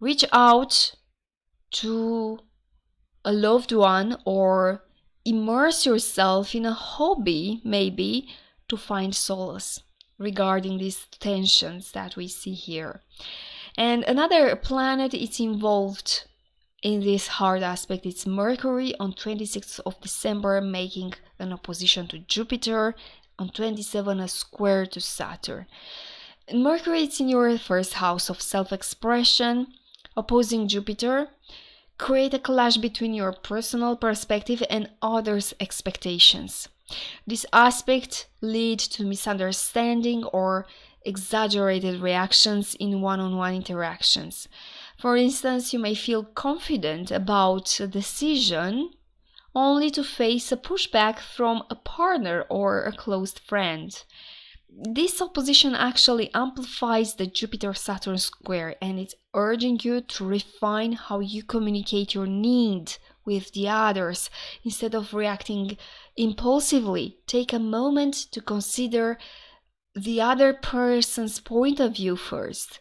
reach out to a loved one or immerse yourself in a hobby, maybe, to find solace regarding these tensions that we see here. And another planet is involved in this hard aspect. It's Mercury on 26th of December, making an opposition to Jupiter. On 27th, a square to Saturn. And Mercury is in your 1st house of self-expression, opposing Jupiter. Create a clash between your personal perspective and others' expectations. This aspect leads to misunderstanding or exaggerated reactions in one-on-one interactions. For instance, you may feel confident about a decision only to face a pushback from a partner or a close friend. This opposition actually amplifies the Jupiter-Saturn square, and it's urging you to refine how you communicate your need with the others. Instead of reacting impulsively, take a moment to consider the other person's point of view first.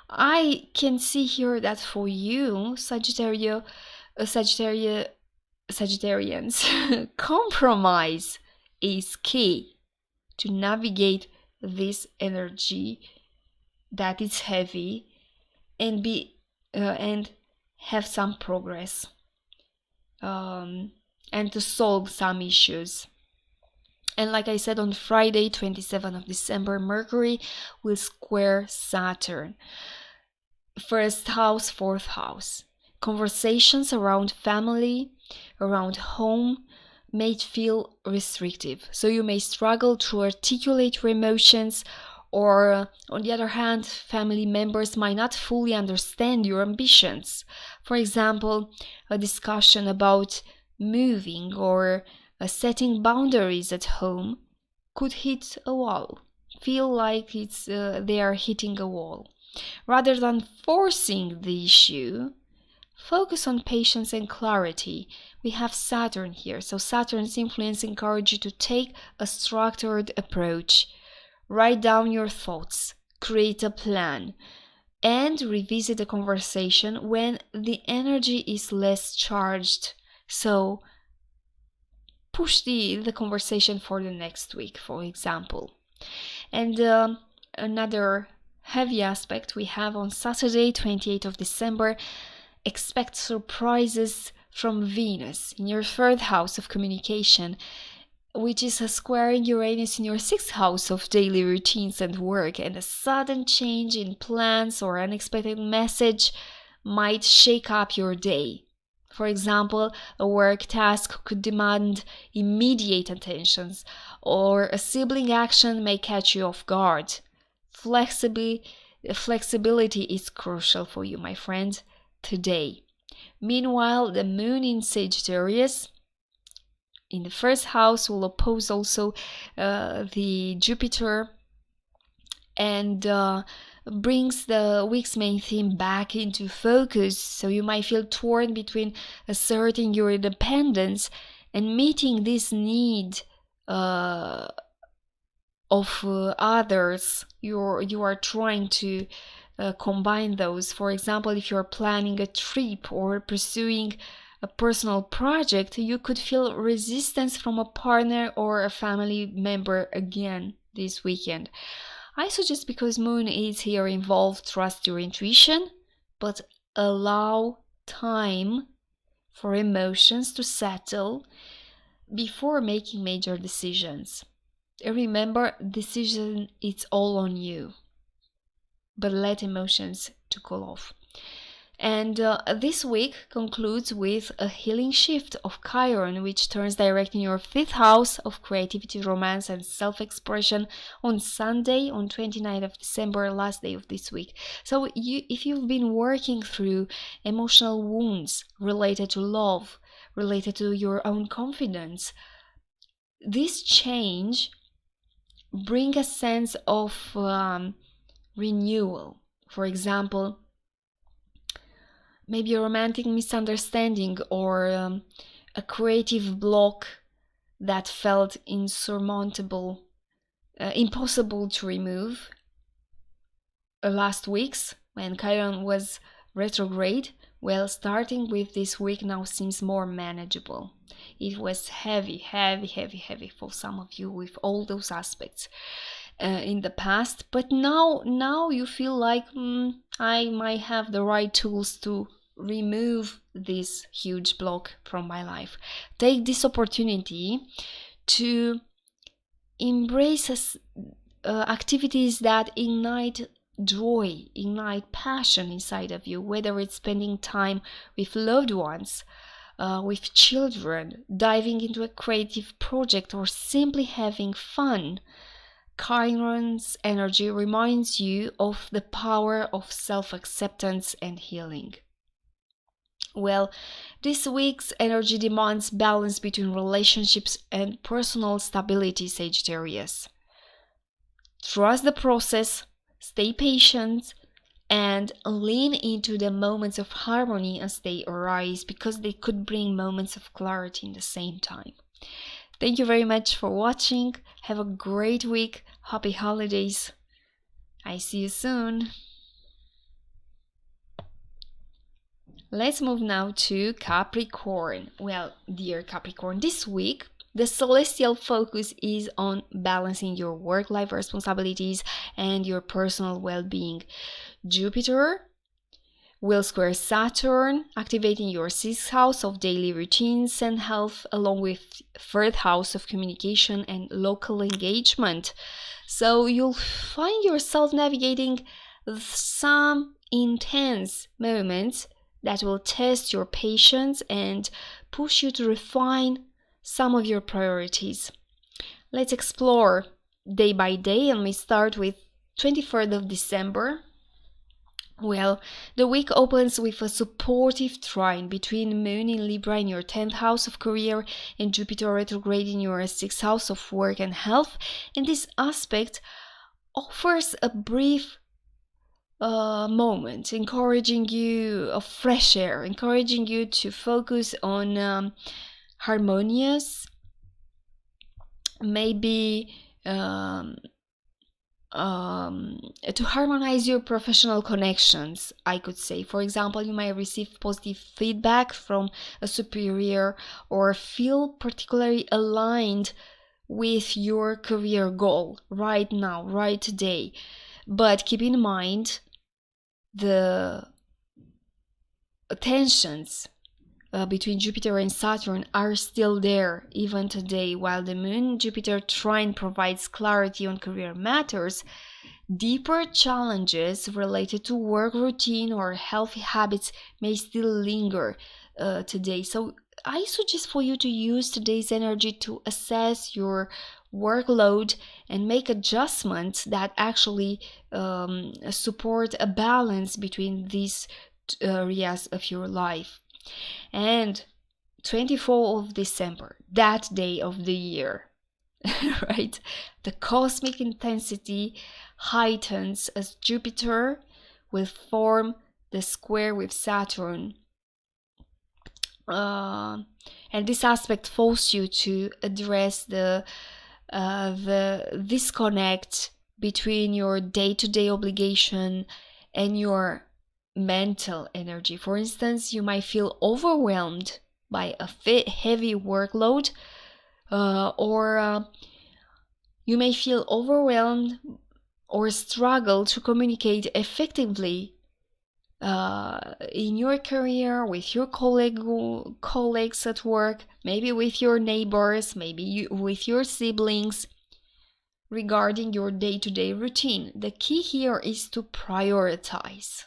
I can see here that for you, Sagittarians, compromise is key to navigate this energy that is heavy and have some progress and to solve some issues. And like I said, on Friday, 27th of December, Mercury will square Saturn. First house, fourth house. Conversations around family, around home, may feel restrictive. So you may struggle to articulate your emotions, or on the other hand, family members might not fully understand your ambitions. For example, a discussion about moving or setting boundaries at home could hit a wall. Feel like they are hitting a wall. Rather than forcing the issue, focus on patience and clarity. We have Saturn here, so Saturn's influence encourages you to take a structured approach. Write down your thoughts, create a plan, and revisit the conversation when the energy is less charged. So push the conversation for the next week, for example. And another heavy aspect we have on Saturday, 28th of December, expect surprises from Venus in your third house of communication, which is squaring Uranus in your sixth house of daily routines and work, and a sudden change in plans or unexpected message might shake up your day. For example, a work task could demand immediate attention, or a sibling action may catch you off guard. Flexibility is crucial for you, my friend, today. Meanwhile, the moon in Sagittarius in the first house will oppose also the Jupiter and brings the week's main theme back into focus. So you might feel torn between asserting your independence and meeting this need of others. You are trying to combine those. For example, if you're planning a trip or pursuing a personal project, you could feel resistance from a partner or a family member again this weekend. I suggest, because moon is here involved, trust your intuition, but allow time for emotions to settle before making major decisions. Remember, decision is all on you, but let emotions to cool off. And this week concludes with a healing shift of Chiron, which turns direct in your fifth house of creativity, romance, and self-expression on Sunday, on 29th of December, last day of this week. So if you've been working through emotional wounds related to love, related to your own confidence, this change brings a sense of renewal. For example, maybe a romantic misunderstanding or a creative block that felt insurmountable, impossible to remove last week's when Chiron was retrograde. Well, starting with this week now seems more manageable. It was heavy for some of you with all those aspects in the past, but now you feel like I might have the right tools to remove this huge block from my life. Take this opportunity to embrace activities that ignite joy, ignite passion inside of you, whether it's spending time with loved ones, with children, diving into a creative project, or simply having fun. Chiron's energy reminds you of the power of self-acceptance and healing. Well, this week's energy demands balance between relationships and personal stability, Sagittarius. Trust the process, stay patient, and lean into the moments of harmony as they arise, because they could bring moments of clarity in the same time. Thank you very much for watching. Have a great week. Happy holidays. I see you soon. Let's move now to Capricorn. Well, dear Capricorn, this week the celestial focus is on balancing your work-life responsibilities and your personal well-being. Jupiter will square Saturn, activating your 6th house of daily routines and health, along with 3rd house of communication and local engagement. So you'll find yourself navigating some intense moments that will test your patience and push you to refine some of your priorities. Let's explore day by day, and we start with 23rd of December. Well, the week opens with a supportive trine between Moon in Libra in your 10th house of career and Jupiter retrograde in your 6th house of work and health. And this aspect offers a brief moment, encouraging you of fresh air, encouraging you to focus on harmonious, maybe to harmonize your professional connections, I could say. For example, you might receive positive feedback from a superior or feel particularly aligned with your career goal right now, right today. But keep in mind the tensions between Jupiter and Saturn are still there even today. While the Moon-Jupiter trine provides clarity on career matters, deeper challenges related to work routine or healthy habits may still linger today. So I suggest for you to use today's energy to assess your workload and make adjustments that actually support a balance between these areas of your life. And 24th of December, that day of the year, right? The cosmic intensity heightens as Jupiter will form the square with Saturn. And this aspect forces you to address the disconnect between your day-to-day obligation and your mental energy. For instance, you might feel overwhelmed by a heavy workload, or you may feel overwhelmed or struggle to communicate effectively in your career, with your colleagues at work, maybe with your neighbors, maybe with your siblings, regarding your day-to-day routine. The key here is to prioritize.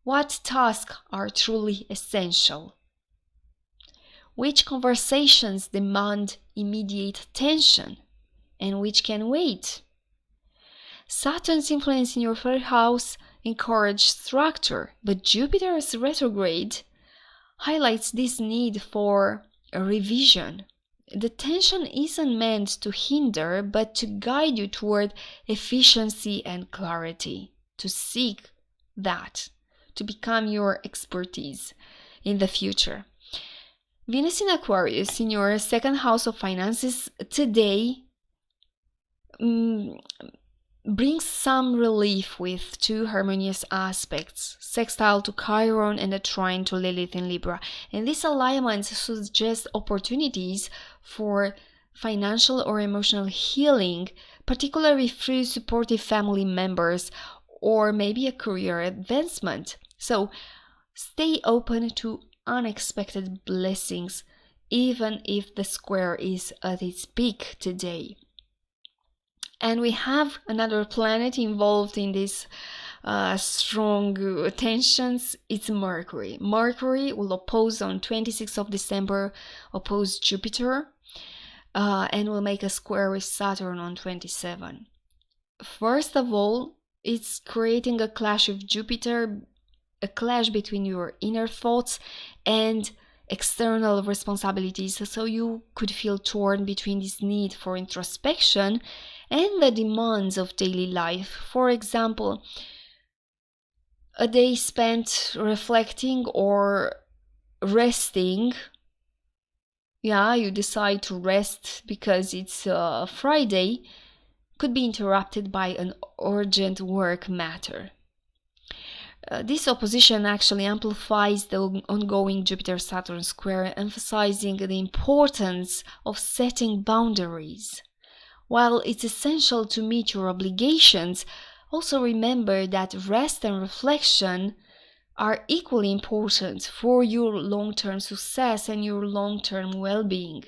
What tasks are truly essential? Which conversations demand immediate attention and which can wait? Saturn's influence in your 3rd house encourages structure, but Jupiter's retrograde highlights this need for a revision. The tension isn't meant to hinder, but to guide you toward efficiency and clarity, to seek that, to become your expertise in the future. Venus in Aquarius in your 2nd house of finances today brings some relief with 2 harmonious aspects, sextile to Chiron and a trine to Lilith in Libra. And these alignments suggest opportunities for financial or emotional healing, particularly through supportive family members or maybe a career advancement. So stay open to unexpected blessings, even if the square is at its peak today. And we have another planet involved in these strong tensions. It's Mercury. Mercury will oppose on 26th of December, oppose Jupiter, and will make a square with Saturn on 27. First of all, it's creating a clash with Jupiter, a clash between your inner thoughts and external responsibilities. So you could feel torn between this need for introspection and the demands of daily life. For example, a day spent reflecting or resting. Yeah, you decide to rest because it's Friday, could be interrupted by an urgent work matter. This opposition actually amplifies the ongoing Jupiter-Saturn square, emphasizing the importance of setting boundaries. While it's essential to meet your obligations, also remember that rest and reflection are equally important for your long-term success and your long-term well-being.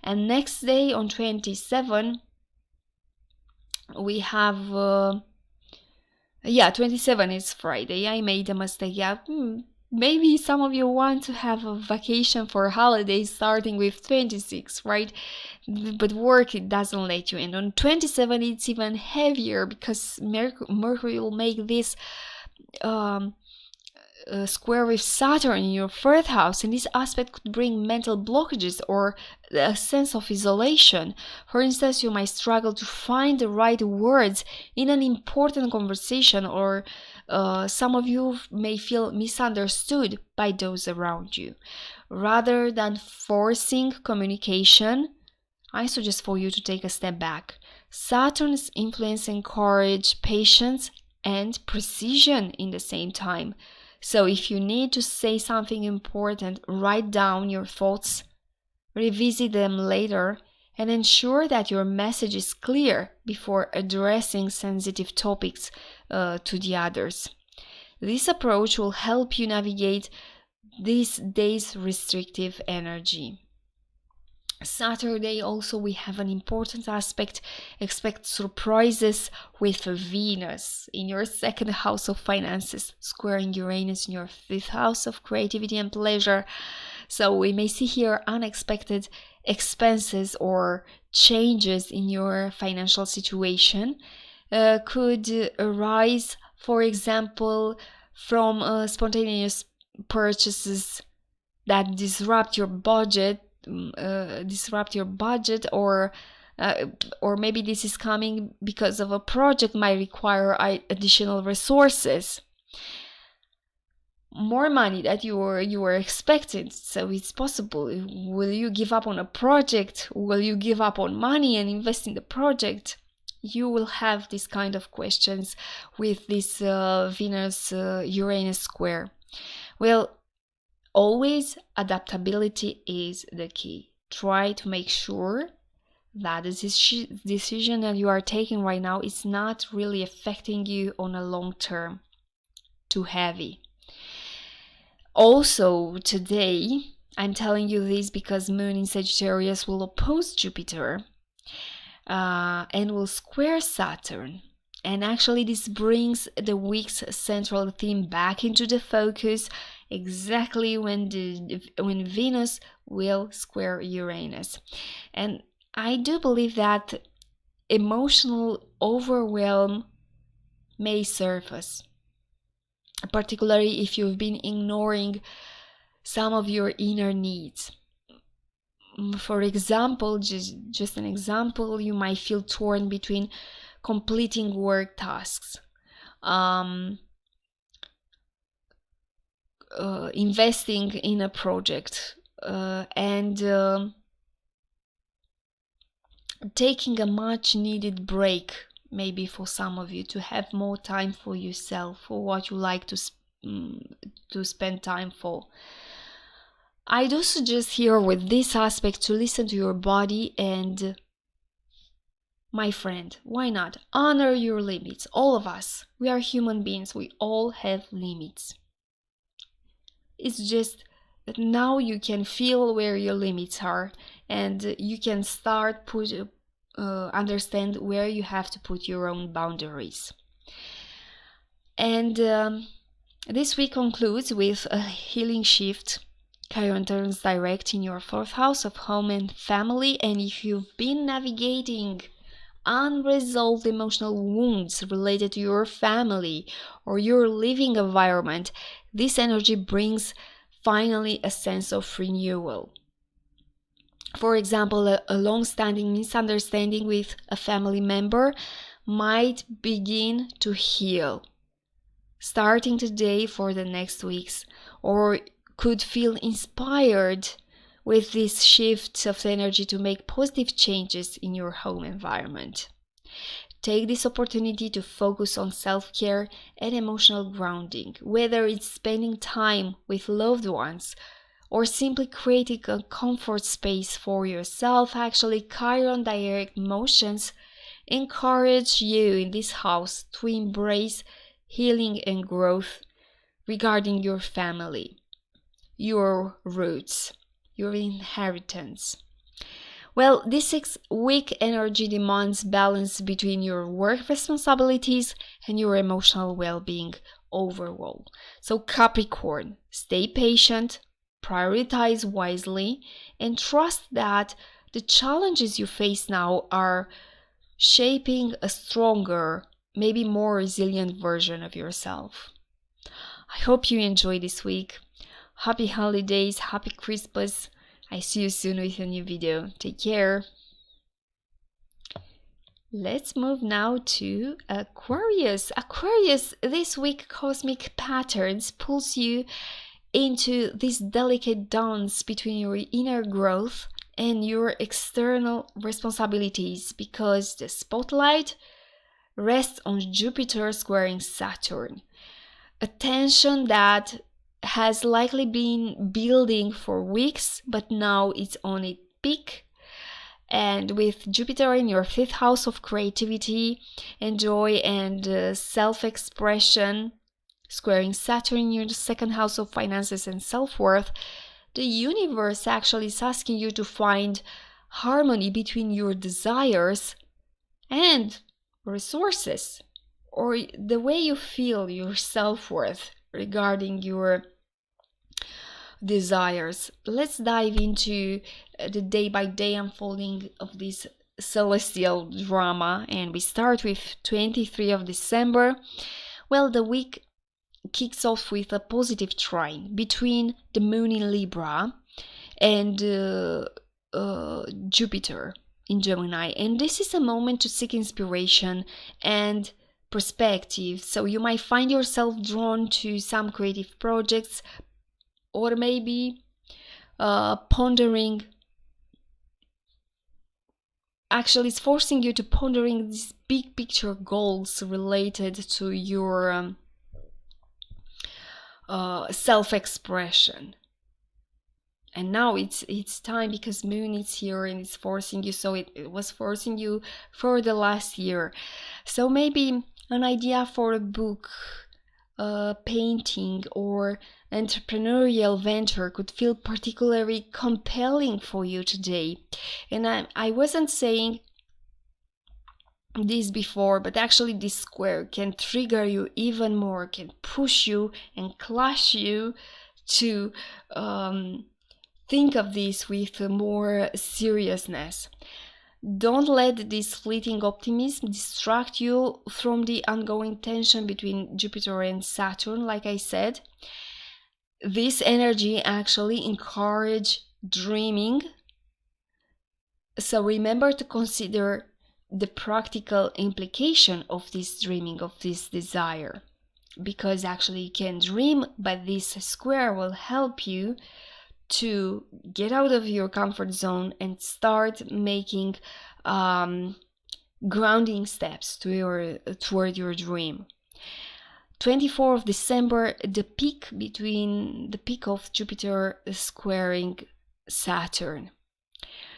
And next day on 27, we have 27 is Friday. I made a mistake. Yeah, maybe some of you want to have a vacation for holidays starting with 26, right? But work, it doesn't let you. And on 27, it's even heavier because Mercury will make this square with Saturn in your fourth house, and this aspect could bring mental blockages or a sense of isolation. For instance, you might struggle to find the right words in an important conversation, or some of you may feel misunderstood by those around you. Rather than forcing communication, I suggest for you to take a step back. Saturn's influence encourages patience and precision in the same time. So if you need to say something important, write down your thoughts, revisit them later, and ensure that your message is clear before addressing sensitive topics to the others. This approach will help you navigate this day's restrictive energy. Saturday also we have an important aspect. Expect surprises with Venus in your second house of finances, squaring Uranus in your fifth house of creativity and pleasure. So we may see here unexpected expenses or changes in your financial situation could arise, for example, from spontaneous purchases that disrupt your budget, or maybe this is coming because of a project might require additional resources, more money that you were expecting. So it's possible. Will you give up on a project? Will you give up on money and invest in the project? You will have this kind of questions with this Venus Uranus square. Well, always adaptability is the key. Try to make sure that the decision that you are taking right now is not really affecting you on a long term too heavy. Also today, I'm telling you this because Moon in Sagittarius will oppose Jupiter and will square Saturn. And actually this brings the week's central theme back into the focus, exactly when Venus will square Uranus. And I do believe that emotional overwhelm may surface, particularly if you've been ignoring some of your inner needs. For example, just an example, you might feel torn between completing work tasks, investing in a project, and taking a much needed break, maybe for some of you, to have more time for yourself, for what you like to spend time for. I do suggest here with this aspect to listen to your body, and my friend, why not honor your limits? All of us, we are human beings, we all have limits. It's just that now you can feel where your limits are, and you can start understand where you have to put your own boundaries. And this week concludes with a healing shift. Chiron turns direct in your fourth house of home and family, and if you've been navigating unresolved emotional wounds related to your family or your living environment, this energy brings finally a sense of renewal. For example, a long-standing misunderstanding with a family member might begin to heal. starting today for the next weeks, or could feel inspired with this shift of energy to make positive changes in your home environment. Take this opportunity to focus on self-care and emotional grounding, whether it's spending time with loved ones or simply creating a comfort space for yourself. Actually, Chiron direct motions encourage you in this house to embrace healing and growth regarding your family, your roots, your inheritance. Well, this 6-week energy demands balance between your work responsibilities and your emotional well-being overall. So Capricorn, stay patient, prioritize wisely, and trust that the challenges you face now are shaping a stronger, maybe more resilient version of yourself. I hope you enjoy this week. Happy holidays, happy Christmas. I see you soon with a new video. Take care. Let's move now to Aquarius. Aquarius, this week cosmic patterns pulls you into this delicate dance between your inner growth and your external responsibilities, because the spotlight rests on Jupiter squaring Saturn. A tension that has likely been building for weeks, but now it's on its peak. And with Jupiter in your 5th house of creativity and joy and self-expression, squaring Saturn in your 2nd house of finances and self-worth, the universe actually is asking you to find harmony between your desires and resources, or the way you feel your self-worth regarding your desires. Let's dive into the day-by-day unfolding of this celestial drama, and we start with 23 of December. Well, the week kicks off with a positive trine between the moon in Libra and Jupiter in Gemini, and this is a moment to seek inspiration and perspective. So you might find yourself drawn to some creative projects, or maybe pondering. Actually, it's forcing you to pondering these big picture goals related to your self-expression. And now it's time, because moon is here and it's forcing you. So it was forcing you for the last year. So maybe an idea for a book, painting, or entrepreneurial venture could feel particularly compelling for you today. And I wasn't saying this before, but actually this square can trigger you even more, can push you and clash you to think of this with more seriousness. Don't let this fleeting optimism distract you from the ongoing tension between Jupiter and Saturn. Like I said, this energy actually encourages dreaming. So remember to consider the practical implication of this dreaming, of this desire, because actually you can dream, but this square will help you to get out of your comfort zone and start making grounding steps toward your dream. 24 of December, the peak of Jupiter squaring Saturn.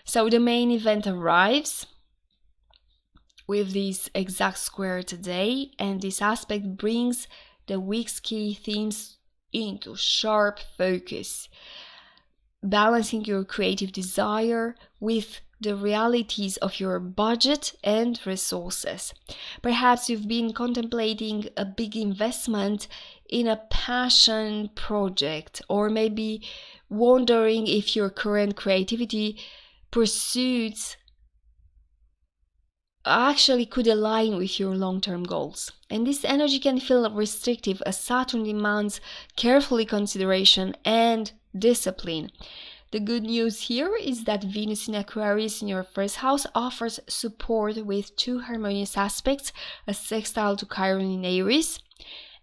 So the main event arrives with this exact square today, and this aspect brings the week's key themes into sharp focus, balancing your creative desire with the realities of your budget and resources. Perhaps you've been contemplating a big investment in a passion project, or maybe wondering if your current creativity pursuits actually could align with your long-term goals. And this energy can feel restrictive, as Saturn demands carefully consideration and discipline. The good news here is that Venus in Aquarius in your 1st house offers support with 2 harmonious aspects, a sextile to Chiron in Aries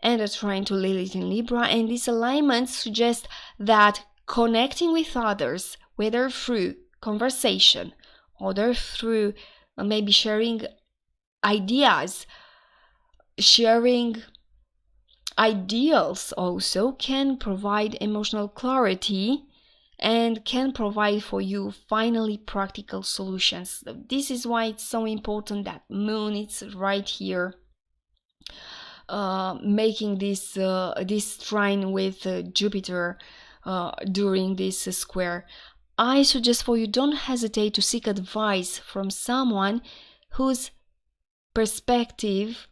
and a trine to Lilith in Libra. And this alignment suggests that connecting with others, whether through conversation or through maybe sharing ideas, sharing ideals also, can provide emotional clarity and can provide for you finally practical solutions. This is why it's so important that Moon is right here, making this trine with Jupiter during this square. I suggest for you, don't hesitate to seek advice from someone whose perspective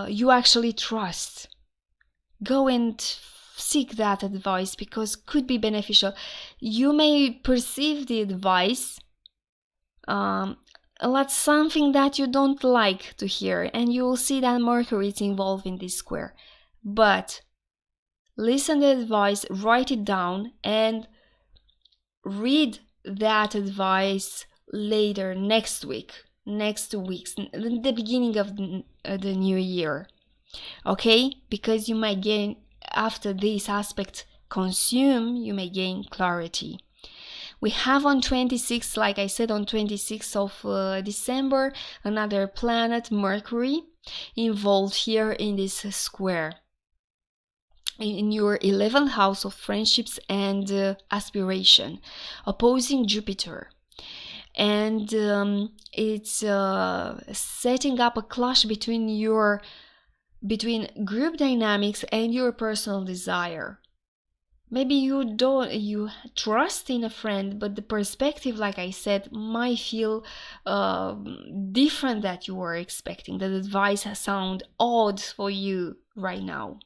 you actually trust. Go and seek that advice, because could be beneficial. You may perceive the advice that's something that you don't like to hear, and you will see that Mercury is involved in this square. But listen to the advice, write it down, and read that advice later, next week, next 2 weeks, the beginning of the new year. Okay? Because you might gain, after this aspect consume, you may gain clarity. We have on 26th, like I said, on 26th of December, another planet, Mercury, involved here in this square, in your 11th house of friendships and aspiration, opposing Jupiter. And it's setting up a clash between group dynamics and your personal desire. Maybe you trust in a friend, but the perspective, like I said, might feel different that you were expecting. The advice sound odd for you right now.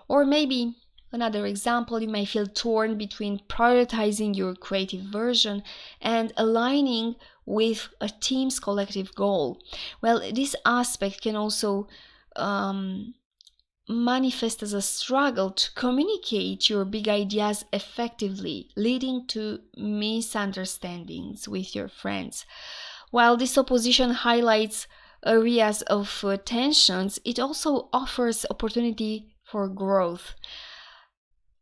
Or maybe another example, you may feel torn between prioritizing your creative version and aligning with a team's collective goal. Well, this aspect can also manifest as a struggle to communicate your big ideas effectively, leading to misunderstandings with your friends. While this opposition highlights areas of tensions, it also offers opportunity for growth.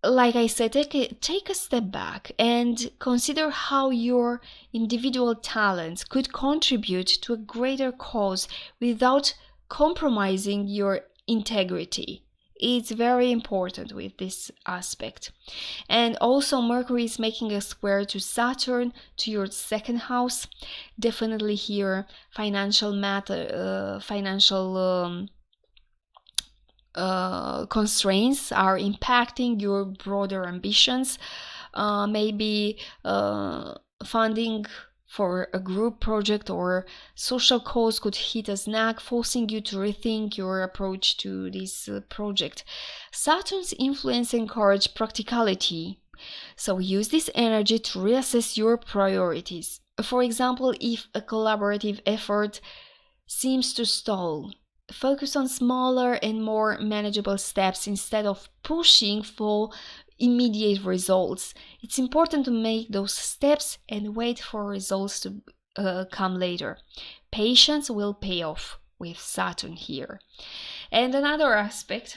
Like I said, take a step back and consider how your individual talents could contribute to a greater cause without compromising your integrity. It's very important with this aspect. And also Mercury is making a square to Saturn, to your second house. Definitely here financial constraints are impacting your broader ambitions. Maybe funding for a group project or social cause could hit a snag, forcing you to rethink your approach to this project. Saturn's influence encourages practicality, so use this energy to reassess your priorities. For example, if a collaborative effort seems to stall, focus on smaller and more manageable steps instead of pushing for immediate results. It's important to make those steps and wait for results to come later. Patience will pay off with Saturn here. And another aspect,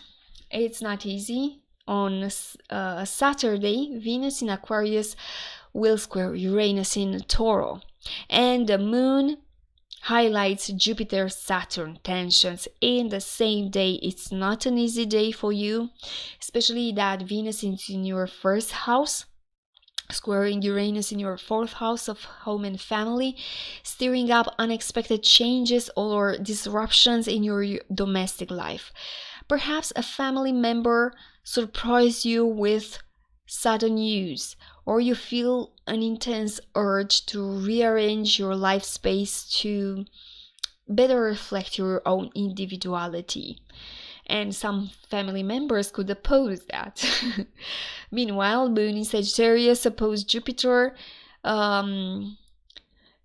it's not easy. On Saturday, Venus in Aquarius will square Uranus in Taurus, and the Moon highlights Jupiter-Saturn tensions in the same day. It's not an easy day for you, especially that Venus is in your first house, squaring Uranus in your fourth house of home and family, stirring up unexpected changes or disruptions in your domestic life. Perhaps a family member surprises you with sudden news, or you feel an intense urge to rearrange your life space to better reflect your own individuality. And some family members could oppose that. Meanwhile, Moon in Sagittarius opposed Jupiter in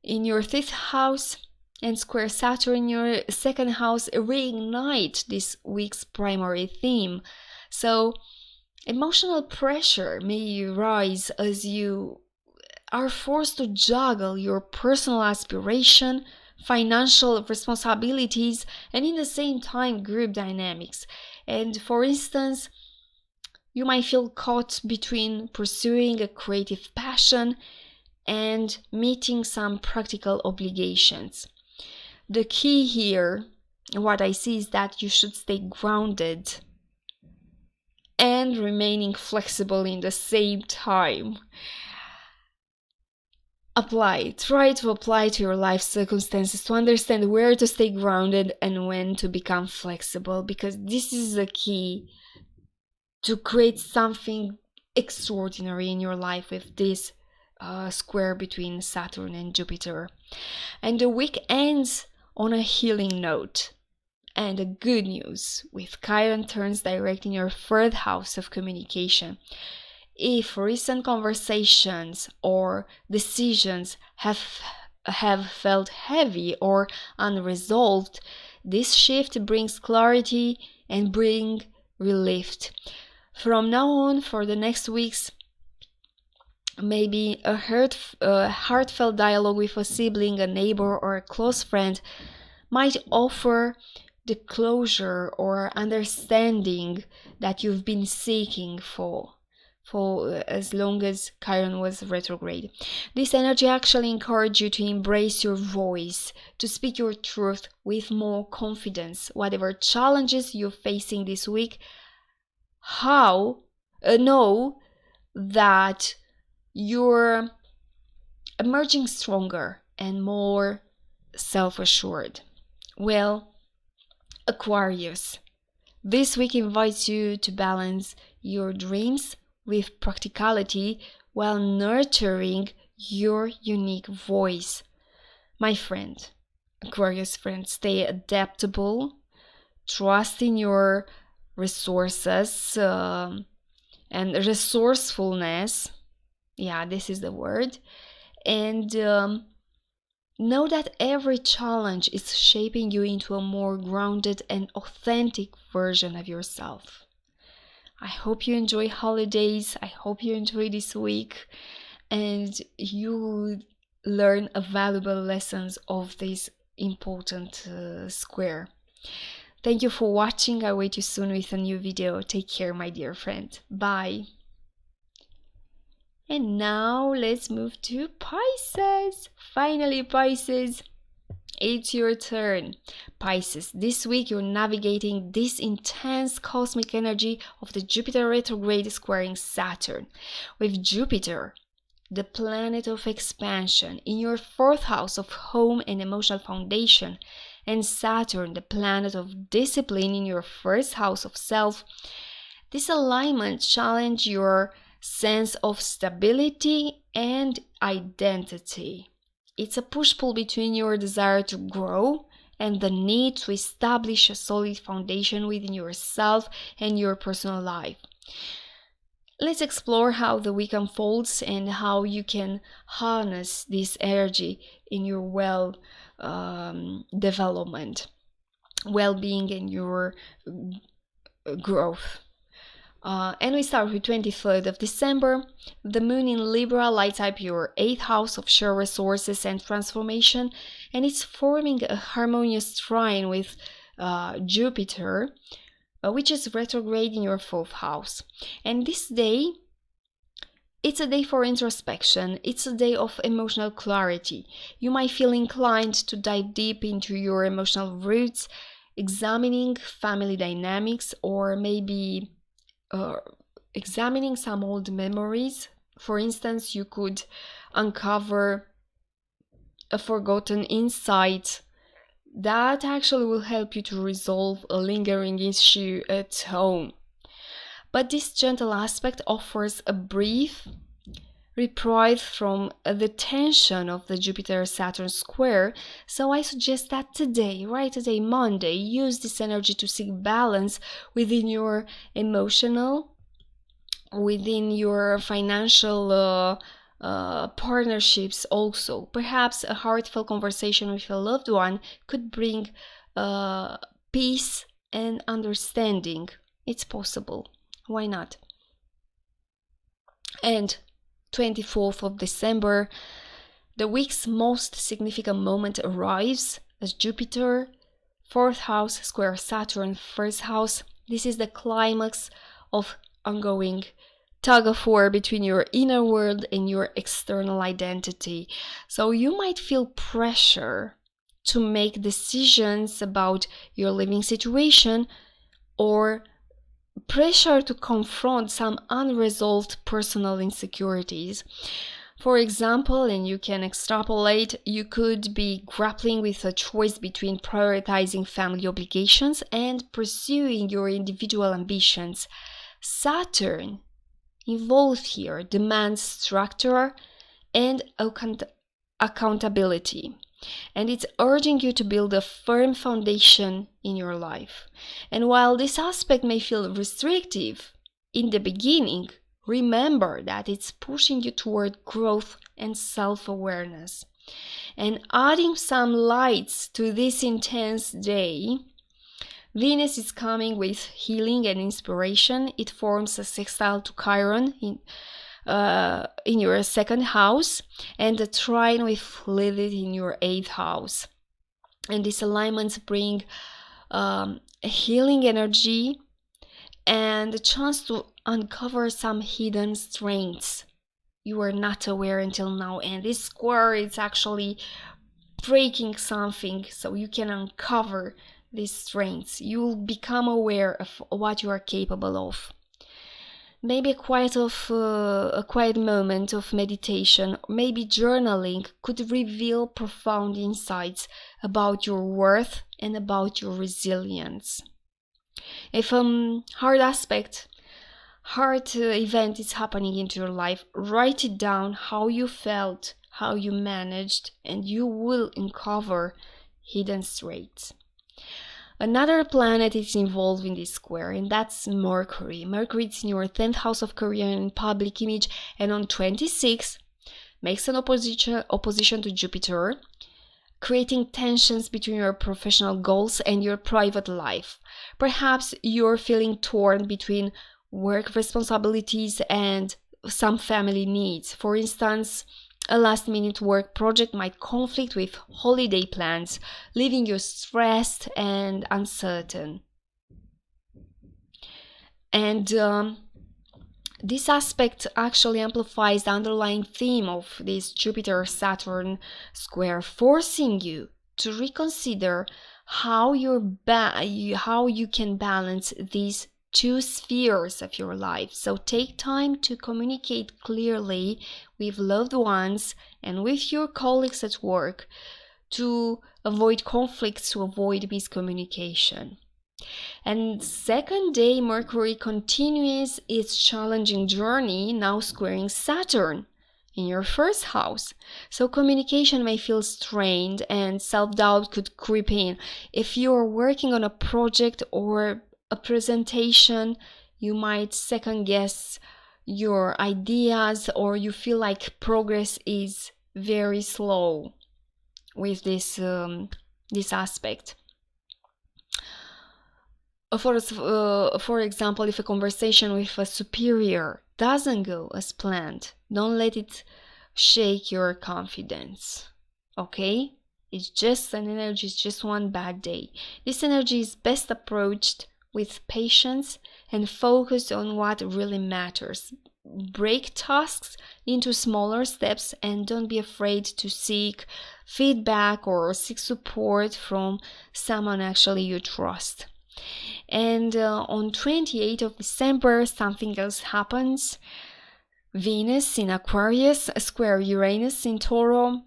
your fifth house, and square Saturn in your second house reignite this week's primary theme. So emotional pressure may rise as you are forced to juggle your personal aspiration, financial responsibilities, and in the same time group dynamics. And for instance, you might feel caught between pursuing a creative passion and meeting some practical obligations. The key here, what I see, is that you should stay grounded and remaining flexible in the same time. Try to apply to your life circumstances to understand where to stay grounded and when to become flexible, because this is the key to create something extraordinary in your life with this square between Saturn and Jupiter. And the week ends on a healing note. And the good news, with Chiron turns direct in your third house of communication. If recent conversations or decisions have felt heavy or unresolved, this shift brings clarity and bring relief. From now on, for the next weeks, maybe a heartfelt dialogue with a sibling, a neighbor, or a close friend might offer the closure or understanding that you've been seeking for as long as Chiron was retrograde. This energy actually encourages you to embrace your voice, to speak your truth with more confidence. Whatever challenges you're facing this week, know that you're emerging stronger and more self-assured. Well, Aquarius, this week invites you to balance your dreams with practicality while nurturing your unique voice. My friend, Aquarius friend, stay adaptable, trust in your resources and resourcefulness. Yeah, this is the word. And know that every challenge is shaping you into a more grounded and authentic version of yourself. I hope you enjoy holidays. I hope you enjoy this week and you learn valuable lessons of this important square. Thank you for watching. I wait you soon with a new video. Take care, my dear friend. Bye. And now let's move to Pisces. Finally, Pisces, it's your turn. Pisces, this week you're navigating this intense cosmic energy of the Jupiter retrograde squaring Saturn. With Jupiter, the planet of expansion, in your fourth house of home and emotional foundation, and Saturn, the planet of discipline, in your first house of self, this alignment challenges your sense of stability and identity. It's a push-pull between your desire to grow and the need to establish a solid foundation within yourself and your personal life. Let's explore how the week unfolds and how you can harness this energy in your development, well-being, and your growth. And we start with 23rd of December. The moon in Libra lights up your 8th house of shared resources and transformation, and it's forming a harmonious trine with Jupiter, which is retrograde in your 4th house. And this day, it's a day for introspection. It's a day of emotional clarity. You might feel inclined to dive deep into your emotional roots, examining family dynamics, or maybe examining some old memories. For instance, you could uncover a forgotten insight that actually will help you to resolve a lingering issue at home. But this gentle aspect offers a brief reprieve from the tension of the Jupiter-Saturn square, so I suggest that today, Monday, use this energy to seek balance within your emotional, within your financial partnerships also. Perhaps a heartfelt conversation with a loved one could bring peace and understanding. It's possible. Why not? And 24th of December, The week's most significant moment arrives as Jupiter, 4th house, square Saturn, 1st house. This is the climax of ongoing tug of war between your inner world and your external identity. So you might feel pressure to make decisions about your living situation, or pressure to confront some unresolved personal insecurities. For example, and you can extrapolate, you could be grappling with a choice between prioritizing family obligations and pursuing your individual ambitions. Saturn, involved here, demands structure and accountability. And it's urging you to build a firm foundation in your life. And while this aspect may feel restrictive in the beginning, remember that it's pushing you toward growth and self-awareness. And adding some lights to this intense day, Venus is coming with healing and inspiration. It forms a sextile to Chiron in your 2nd house, and a trine with Lilith in your 8th house. And these alignments bring healing energy and a chance to uncover some hidden strengths you were not aware until now. And this square is actually breaking something, so you can uncover these strengths. You'll become aware of what you are capable of. Maybe a quiet moment of meditation, maybe journaling, could reveal profound insights about your worth and about your resilience. If a hard event is happening into your life, write it down, how you felt, how you managed, and you will uncover hidden strengths. Another planet is involved in this square, and that's Mercury. Mercury is in your 10th house of career and public image, and on 26 makes an opposition to Jupiter, creating tensions between your professional goals and your private life. Perhaps you're feeling torn between work responsibilities and some family needs. For instance, a last-minute work project might conflict with holiday plans, leaving you stressed and uncertain. And this aspect actually amplifies the underlying theme of this Jupiter-Saturn square, forcing you to reconsider how you can balance these two spheres of your life. So take time to communicate clearly with loved ones and with your colleagues at work to avoid conflicts, to avoid miscommunication. And second day, Mercury continues its challenging journey, now squaring Saturn in your 1st house. So communication may feel strained and self-doubt could creep in. If you're working on a project or a presentation, you might second guess your ideas, or you feel like progress is very slow with this aspect. For example, if a conversation with a superior doesn't go as planned, don't let it shake your confidence. Okay? It's just an energy, it's just one bad day. This energy is best approached with patience and focus on what really matters. Break tasks into smaller steps and don't be afraid to seek feedback or seek support from someone actually you trust. And on 28th of December, something else happens. Venus in Aquarius, square Uranus in Taurus,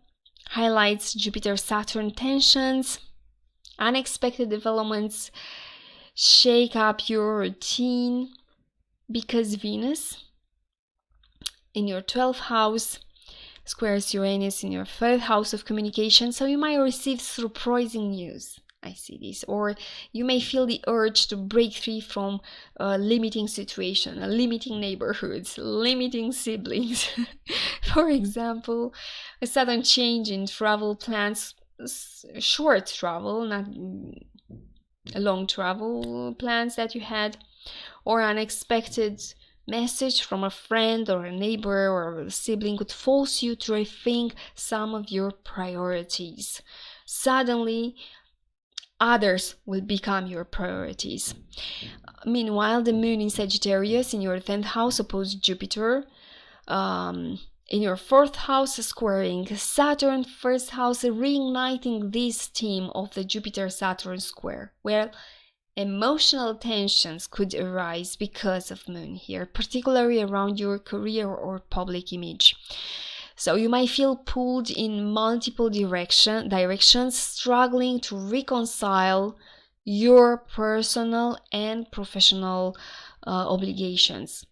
highlights Jupiter-Saturn tensions. Unexpected developments shake up your routine because Venus in your 12th house squares Uranus in your 3rd house of communication, so you might receive surprising news. I see this. Or you may feel the urge to break free from a limiting situation, limiting neighborhoods, limiting siblings. For example, a sudden change in travel plans, short travel, not long travel plans that you had, or unexpected message from a friend or a neighbor or a sibling could force you to rethink some of your priorities. Suddenly, others will become your priorities. Meanwhile, the moon in Sagittarius in your 10th house opposed Jupiter. In your 4th house, squaring Saturn, 1st house, reigniting this theme of the Jupiter-Saturn square. Well, emotional tensions could arise because of moon here, particularly around your career or public image. So you might feel pulled in multiple directions, struggling to reconcile your personal and professional obligations.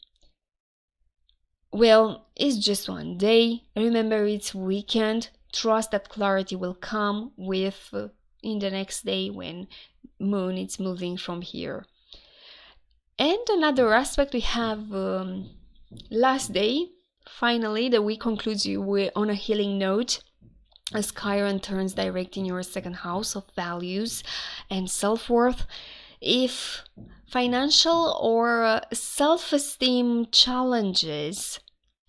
Well, it's just one day. Remember, it's weekend. Trust that clarity will come with in the next day when moon is moving from here. And another aspect we have last day. Finally, the week concludes you on a healing note, as Chiron turns direct in your 2nd house of values and self-worth. If financial or self-esteem challenges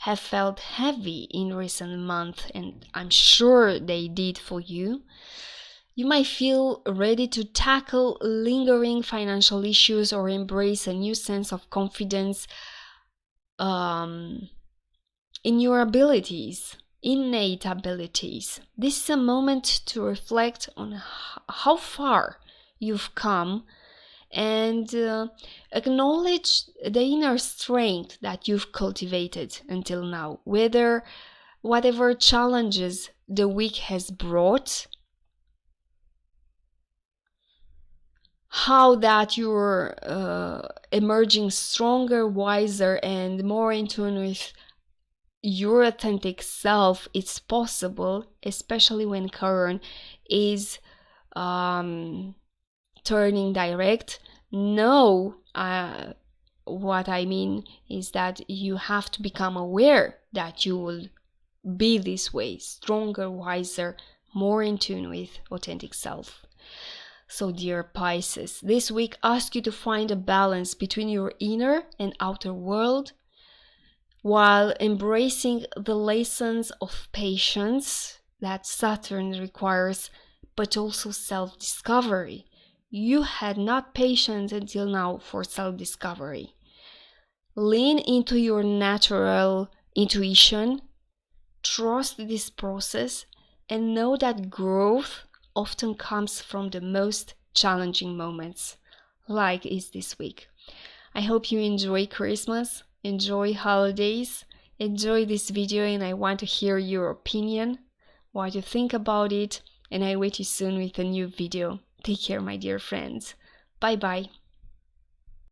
have felt heavy in recent months, and I'm sure they did for you, you might feel ready to tackle lingering financial issues or embrace a new sense of confidence in your abilities, innate abilities. This is a moment to reflect on how far you've come and acknowledge the inner strength that you've cultivated until now, whatever challenges the week has brought, how that you're emerging stronger, wiser, and more in tune with your authentic self. It's possible, especially when Chiron is turning direct. No, what I mean is that you have to become aware that you will be this way, stronger, wiser, more in tune with authentic self. So dear Pisces, this week asks you to find a balance between your inner and outer world, while embracing the lessons of patience that Saturn requires, but also self-discovery. You had not patience until now for self-discovery. Lean into your natural intuition, trust this process, and know that growth often comes from the most challenging moments, like is this week. I hope you enjoy Christmas, enjoy holidays, enjoy this video, and I want to hear your opinion, what you think about it, and I wait you soon with a new video. Take care, my dear friends. Bye bye.